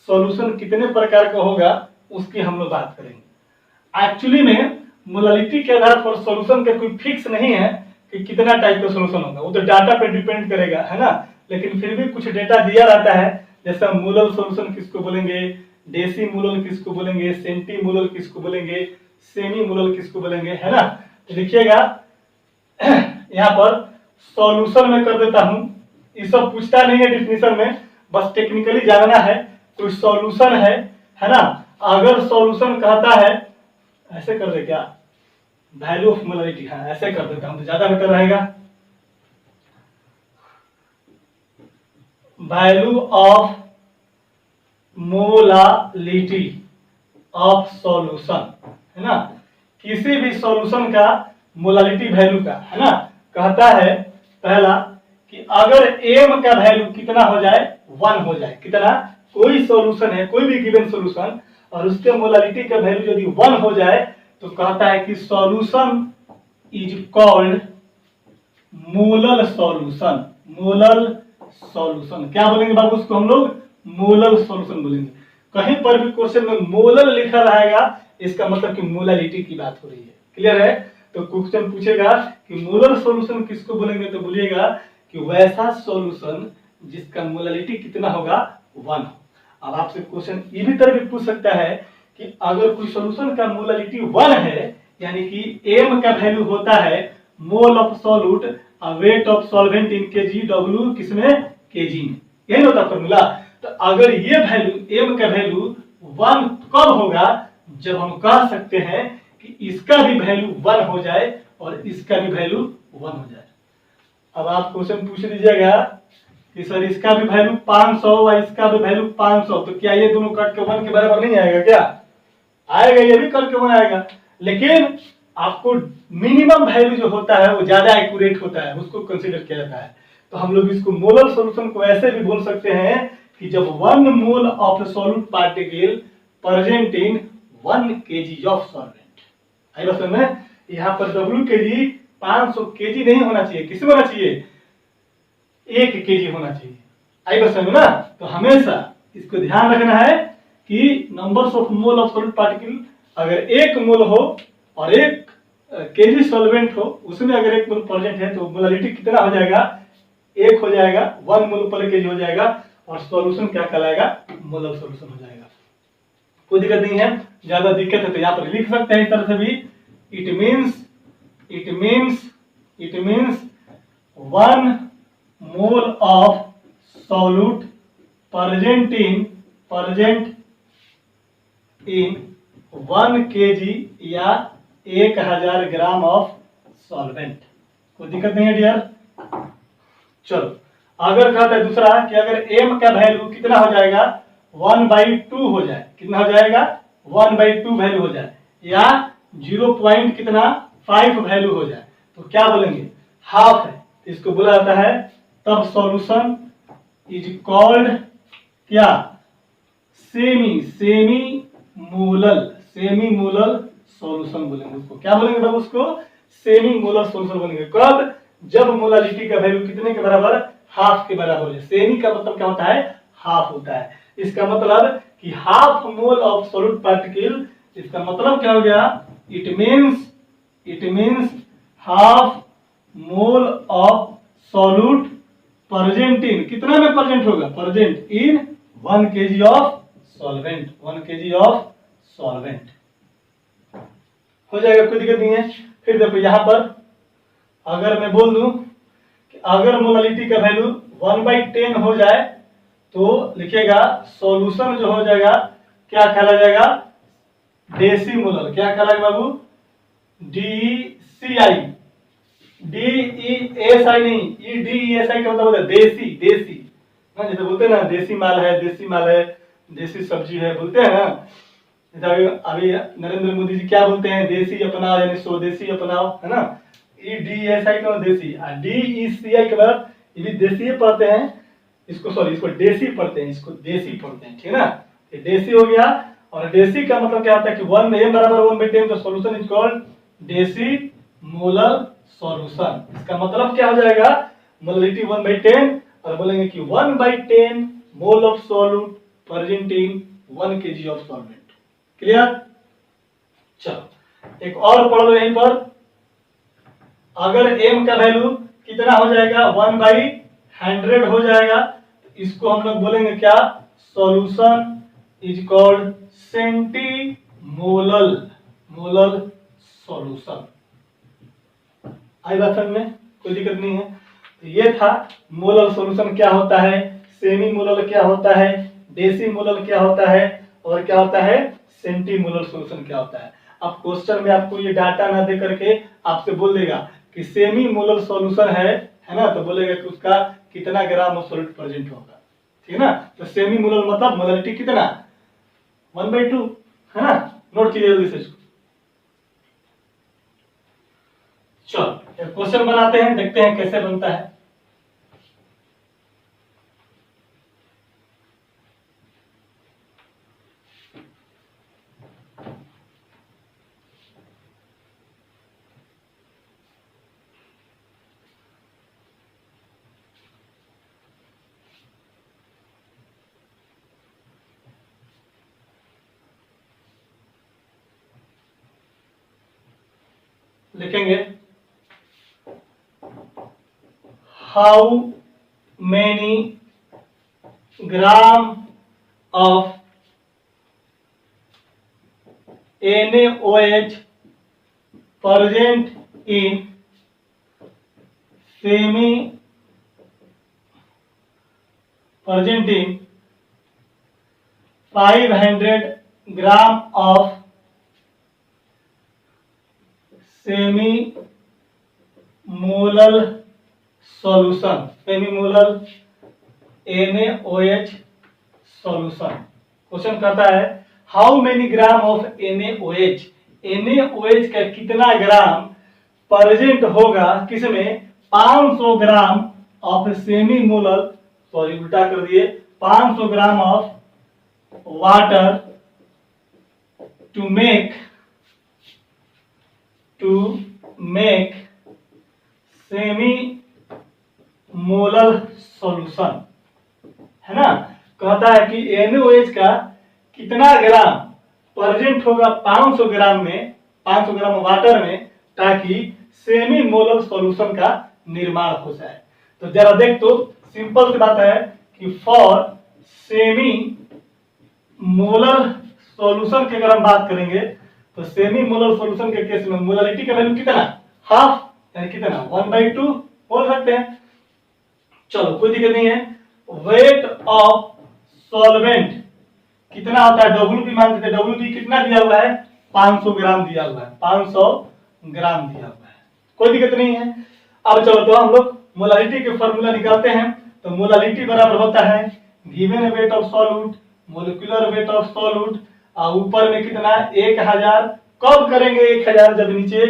सॉल्यूशन कितने प्रकार का होगा उसकी हम लोग बात करेंगे। एक्चुअली में मोलालिटी के आधार पर सॉल्यूशन का कोई फिक्स नहीं है कि कितना टाइप का सॉल्यूशन होगा, वो तो डाटा पे डिपेंड करेगा, है ना। लेकिन फिर भी कुछ डेटा दिया रहता है, जैसे मोलल सॉल्यूशन किसको बोलेंगे, डेसी मोलल किसको बोलेंगे, सेंटी मोलल किसको बोलेंगे, सेमी मोलल किसको बोलेंगे, है ना। तो लिखिएगा यहाँ पर सॉल्यूशन में कर देता हूं, ये सब पूछता नहीं है डिफिनीशन में, बस टेक्निकली जानना है। कोई सॉल्यूशन है ना। अगर सॉल्यूशन कहता है, ऐसे कर दे क्या, वैल्यू ऑफ मोलालिटी, हाँ ऐसे कर देता हूं तो ज्यादा बेटर रहेगा। Value of molality of solution, है ना। किसी भी सॉल्यूशन का मोलालिटी वैल्यू का, है ना, कहता है पहला कि अगर m का वैल्यू कितना हो जाए, 1 हो जाए। कितना, कोई सॉल्यूशन है, कोई भी गिवन सॉल्यूशन, और उसके मोलालिटी का वैल्यू यदि 1 हो जाए तो कहता है कि solution is called molal solution. Molal solution क्या बोलेंगे बाबू उसको हम लोग, मोलल सॉल्यूशन बोलेंगे। कहीं पर भी क्वेश्चन में मोलल लिखा रहेगा इसका मतलब कि मोलालिटी की बात हो रही है। क्लियर है। तो क्वेश्चन पूछेगा कि मोलल सॉल्यूशन किसको बोलेंगे, तो बोलिएगा कि वैसा सॉल्यूशन जिसका मोलालिटी कितना होगा, 1 हो। अब आपसे क्वेश्चन ये भी तरह भी पूछ सकता है कि अगर कोई सॉल्यूशन का मोलालिटी 1 है, यानी कि m का वैल्यू होता है मोल of solute wait of solvent in KG, W किसमें, केजी में, यही होता फॉर्मूला। तो अगर ये वैल्यू m का वैल्यू 1 कब होगा, जब हम कह सकते हैं कि इसका भी वैल्यू 1 हो जाए और इसका भी वैल्यू 1 हो जाए। अब आप क्वेश्चन पूछ लीजिएगा कि सर इसका भी वैल्यू 500 और इसका भी वैल्यू 500, तो क्या ये दोनों कट के 1 के बराबर नहीं आएगा, क्या आएगा, ये भी कट के 1 आएगा। लेकिन आपको मिनिमम वैल्यू जो होता है वो ज्यादा एक्यूरेट होता है, उसको कंसीडर किया जाता है। तो हम लोग इसको मोलर सॉल्यूशन को ऐसे भी बोल सकते हैं कि जब 1 mole of solute particle present in 1 kg of solvent. आई बात समझ में, यहाँ पर W kg 500 kg नहीं होना चाहिए, किसी होना चाहिए 1 kg होना चाहिए। आई बात समझ ना। तो हमेशा इसको ध्यान रखना है कि numbers of mole of solute particle अगर 1 मोल हो और 1 kg सॉल्वेंट हो, उसमें अगर 1 मोल प्रेजेंट है तो मोलालिटी कितना हो जाएगा, 1 हो जाएगा, 1 मोल पर kg हो जाएगा, और सॉल्यूशन क्या कहलाएगा, मोलर सॉल्यूशन हो जाएगा। कोई दिक्कत नहीं है। ज्यादा दिक्कत है तो यहाँ पर लिख सकते हैं इस तरह से भी, it means 1 mole of solute present in 1 kg या 1000 ग्राम ऑफ सॉल्वेंट। कोई दिक्कत नहीं है डियर। चलो अगर कहता है दूसरा कि अगर m का वैल्यू कितना हो जाएगा, 1/2 हो जाए, कितना हो जाएगा, 1/2 वैल्यू हो जाए, या 0. कितना 5 वैल्यू हो जाए, तो क्या बोलेंगे, हाफ है, इसको बोला जाता है तब सॉल्यूशन इज कॉल्ड क्या, सेमी मोलल सॉल्यूशन बोलेंगे उसको। क्या बोलेंगे बाबू उसको, सेमी मोलर सॉल्यूशन बोलेंगे। कब, जब मोलालिटी का वैल्यू कितने के बराबर, हाफ के बराबर हो जाए। सेमी का मतलब क्या होता है, हाफ होता है। इसका मतलब कि half mole of solute particle, इसका मतलब क्या हो गया, it it means half mole of solute present इन, कितना में प्रेजेंट होगा, present in 1 kg of solvent, 1 kg of solvent हो जाएगा, कोई दिक्कत नहीं है। फिर देखो यहाँ पर अगर मैं बोल दूं कि अगर मोलालिटी का वैल्यू 1/10 हो जाए तो लिखिएगा सॉल्यूशन जो हो जाएगा क्या कहला जाएगा, डेसीमोलर। क्या कहलाएगा बाबू, DCI, DESI नहीं, EDESI का मतलब देसी, देसी ना, जैसे बोलते हैं ना देसी माल है, देसी माल है, देसी सब्जी है, बोलते हैं ना। जैसे अभी नरेंद्र मोदी जी क्या बोलते हैं, देसी अपनाओ यानी स्वदेशी अपनाओ, है ना। EDESI का देसी, DECI का मतलब ये भी देसी पढ़ते हैं इसको, सॉरी इसको देसी पढ़ते हैं, इसको देसी पढ़ते हैं, ठीक है ना। ये देसी हो गया, और देसी का मतलब क्या होता है कि 1 m बराबर 1/10, तो सॉल्यूशन इज कॉल्ड देसी मोलर सॉल्यूशन। इसका मतलब क्या हो जाएगा, मोलरिटी 1/10, और बोलेंगे कि 1/10 मोल of solute present in 1 kg of solvent. Clear. चलो एक और पढ़ लो यहीं पर, अगर m का वैल्यू कितना हो जाएगा, 1/100 हो जाएगा, तो इसको हम लोग बोलेंगे क्या, solution is called centimolal, molal solution. आई बात समझ में, कोई दिक्कत नहीं है। तो ये था मोलल सॉल्यूशन क्या होता है, सेमी मोलल क्या होता है, डेसी मोलल क्या होता है, और क्या होता है सेंटीमोलल सॉल्यूशन क्या होता है। अब क्वेश्चन में आपको ये डाटा ना दे करके आपसे बोल देगा कि सेमी मोलल सॉल्यूशन है ना, तो बोलेगा कि उसका कितना ग्राम ऑफ सॉल्यूट प्रेजेंट होगा, ठीक है ना। तो सेमी मोलल मतलब मोलरिटी कितना, 1/2, है ना। नोट कीजिए जल्दी से इसको। चलो क्वेश्चन बनाते हैं, देखते हैं कैसे बनता है। लिखेंगे how many gram of NaOH present in semi present in 500 gram of semi molal solution, semi molal NaOH solution. Question कहता है how many gram of NaOH, NaOH का कितना ग्राम प्रेजेंट होगा किसमें, 500 gram of semi molal, sorry उल्टा कर दिए, 500 gram of water to make semi molal solution, है ना। कहता है कि NaOH का कितना ग्राम प्रेजेंट होगा 500 ग्राम में, 500 ग्राम वाटर में, ताकि सेमी मोलल सॉल्यूशन का निर्माण हो जाए। तो जरा देख, तो सिंपल सी बात है कि फॉर सेमी मोलल सॉल्यूशन की अगर हम बात करेंगे तो सेमी मोलल सॉल्यूशन के केस में मोलालिटी का वैल्यू कितना, हाफ, यानी कितना 1/2 बोल सकते हैं। चलो कोई दिक्कत नहीं है। वेट ऑफ सॉल्वेंट कितना होता है, WB मान लेते हैं, WB कितना दिया हुआ है, 500 ग्राम दिया हुआ है, 500 ग्राम दिया हुआ है, कोई दिक्कत नहीं है। अब चलो तो हम लोग मोलालिटी के फॉर्मूला निकालते हैं। तो मोलालिटी बराबर होता है given weight of solute molecular weight of solute, और ऊपर में कितना 1000। कब करेंगे 1000, जब नीचे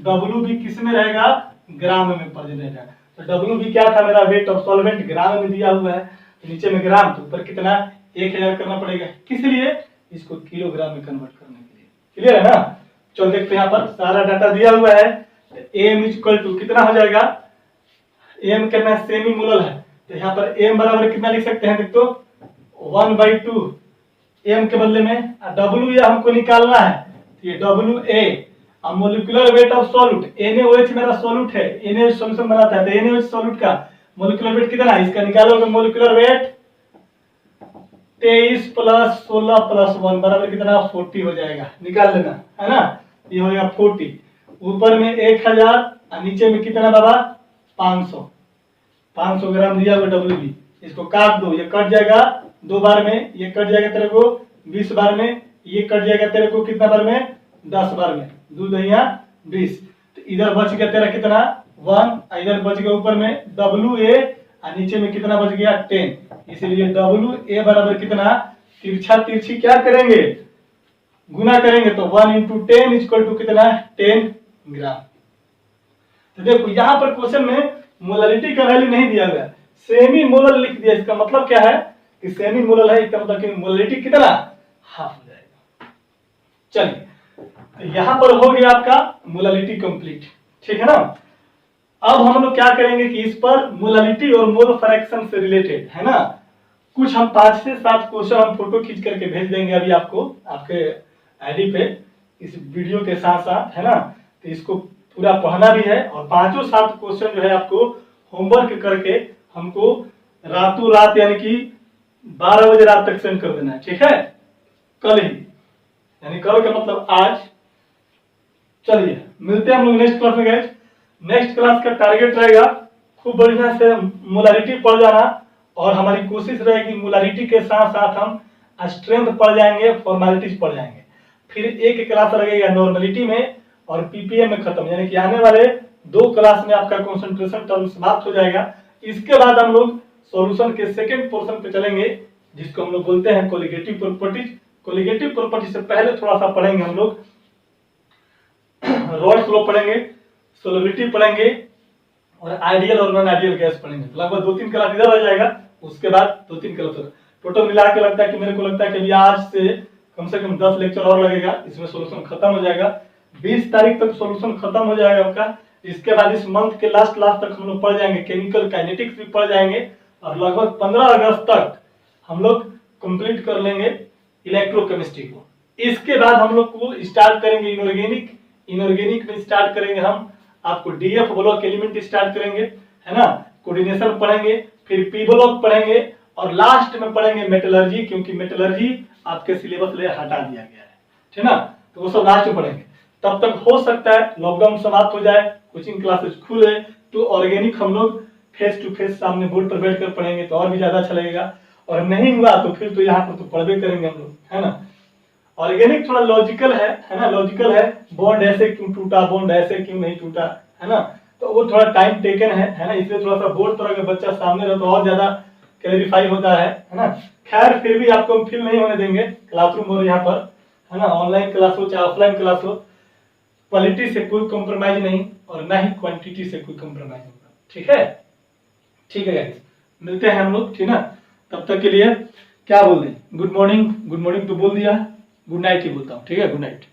WB किस में रहेगा, ग्राम में प्रेजेंट रहेगा। तो WB क्या था मेरा, वेट ऑफ सॉल्वेंट, ग्राम में दिया हुआ है, तो नीचे में ग्राम, तो ऊपर कितना 1000 करना पड़ेगा, किस लिए, इसको किलोग्राम में कन्वर्ट करने के लिए। क्लियर है ना। चलो देखते हैं, यहाँ पर सारा डाटा दिया हुआ है। m इक्वल टू कितना हो जाएगा, m करना सेमी मोलल है, तो यहाँ पर m बराबर कितना लिख सकते हैं, देख तो 1/2 m के बदले में W या हमको निकालना है, तो ये WA, अब molecular weight of solute, NaOH मेरा सॉल्यूट है, NaOH सॉल्यूशन बनाता है, तो NaOH सॉल्यूट का मोलिकुलर वेट कितना है, इसका निकालोगे मोलिकुलर वेट 23 प्लस 16 प्लस 1 बराबर कितना 40 हो जाएगा, निकाल लेना है ना। ये हो गया 40, ऊपर में 1000 और नीचे में कितना बाबा 500 ग्राम दिया हुआ WB। इसको काट दो, ये कट जाएगा 2 बार में, ये कट जाएगा तेरे को 20 बार में, ये कट जाएगा तेरे को कितना बार में 10 बार में, 2 दहिया 20। तो इधर बच गया तेरा कितना 1, इधर बच गया ऊपर में WA और नीचे में कितना बच गया 10। इसीलिए WA बराबर कितना, तिरछा तिरछी क्या करेंगे गुना करेंगे, तो 1 × 10 इक्वल टू कितना 10 ग्राम। तो देखो यहाँ पर क्वेश्चन में मोलारिटी का वैल्यू नहीं दिया गया, सेमी मोलर लिख दिया। इसका मतलब क्या है कि सेमी मोलर है, इसका मतलब कि मोलारिटी कितना हाफ हो जाएगा। चलिए तो यहाँ पर हो गया आपका मोलारिटी कंप्लीट, ठीक है ना। अब हम लोग क्या करेंगे कि इस पर मोलारिटी और मोल फ्रैक्शन से रिलेटेड है ना, कुछ हम 5 से 7 क्वेश्चन हम फोटो खींच करके भेज देंगे अभी आपको आपके आईडी पे इस वीडियो के साथ साथ, है ना। तो इसको पूरा पढ़ना भी है और 5-7 क्वेश्चन जो है आपको होमवर्क करके हमको रातों रात यानी कि 12 बजे रात तक सेंड कर देना है, ठीक है, कल ही, यानी कल का मतलब आज। चलिए मिलते हैं हम लोग नेक्स्ट क्लास में गाइस। नेक्स्ट क्लास का टारगेट रहेगा खूब बढ़िया से मोलारिटी पढ़ जाना, और हमारी कोशिश रहेगी मोलारिटी के साथ साथ हम स्ट्रेंथ पढ़ जाएंगे, फॉर्मेलिटीज पढ़ जाएंगे। फिर एक क्लास लगेगा नॉर्मलिटी में और पीपीएम में खत्म, यानी कि आने वाले 2 क्लास में आपका कंसंट्रेशन टर्म समाप्त हो जाएगा। इसके बाद हम लोग सॉल्यूशन के सेकंड पोर्शन पे चलेंगे, जिसको हम लोग बोलते हैं कोलिगेटिव प्रॉपर्टीज। कोलिगेटिव प्रॉपर्टीज से पहले थोड़ा सा पढ़ेंगे हम लोग रॉल्स लॉ पढ़ेंगे, सोलिबिलिटी पढ़ेंगे और आइडियल और नॉन आइडियल गैस पढ़ेंगे। लगभग 2-3 क्लास इधर रह जाएगा, उसके बाद 2-3 क्लास टोटल मिला के लगता है कि मेरे को लगता है कि अभी आज से कम 10 लेक्चर और लगेगा, इसमें सॉल्यूशन खत्म हो जाएगा। 20 तारीख तक सॉल्यूशन खत्म हो जाएगा आपका। इसके बाद इस मंथ के लास्ट तक हम लोग पढ़ जाएंगे केमिकल काइनेटिक्स भी पढ़ जाएंगे, और लगभग 15 अगस्त तक हम लोग कंप्लीट कर लेंगे इलेक्ट्रोकेमिस्ट्री को। इसके बाद हम लोग को स्टार्ट करेंगे इनऑर्गेनिक में स्टार्ट करेंगे हम, आपको डीएफ ब्लॉक एलिमेंट स्टार्ट करेंगे, है ना, कोऑर्डिनेशन पढ़ेंगे, फिर पी ब्लॉक पढ़ेंगे और लास्ट में पढ़ेंगे मेटलर्जी, क्योंकि मेटलर्जी आपके सिलेबस से हटा दिया गया है, ठीक ना, तो वो सब लास्ट में पढ़ेंगे। तब तक हो सकता है लॉकडाउन समाप्त हो जाए, कोचिंग क्लासेस खुले, तो ऑर्गेनिक हम लोग फेस टू फेस सामने बोर्ड पर बैठकर पढ़ेंगे तो और भी ज्यादा अच्छा लगेगा। और नहीं हुआ तो फिर तो यहाँ पर तो पढ़वे करेंगे हम लोग, है ना। ऑर्गेनिक थोड़ा लॉजिकल है ना, लॉजिकल है, बॉन्ड ऐसे क्यों टूटा, बॉन्ड ऐसे क्यों नहीं टूटा, है ना, तो वो थोड़ा टाइम टेकन है ना, इसलिए थोड़ा सा बोर्ड पर अगर बच्चा सामने रहे तो और ज्यादा क्लैरिफाई होता है ना। खैर फिर भी आपको हम फील नहीं होने देंगे, क्लासरूम और यहाँ पर, है ना, ऑनलाइन क्लास हो चाहे ऑफलाइन क्लास हो, क्वालिटी से कोई कॉम्प्रोमाइज नहीं और ना ही क्वांटिटी से कोई कॉम्प्रोमाइज होगा, ठीक है। ठीक है गाइस, मिलते हैं हम लोग, ठीक ना। तब तक के लिए क्या बोल दें, गुड मॉर्निंग तो बोल दिया, गुड नाइट ही बोलता हूँ, ठीक है, गुड नाइट।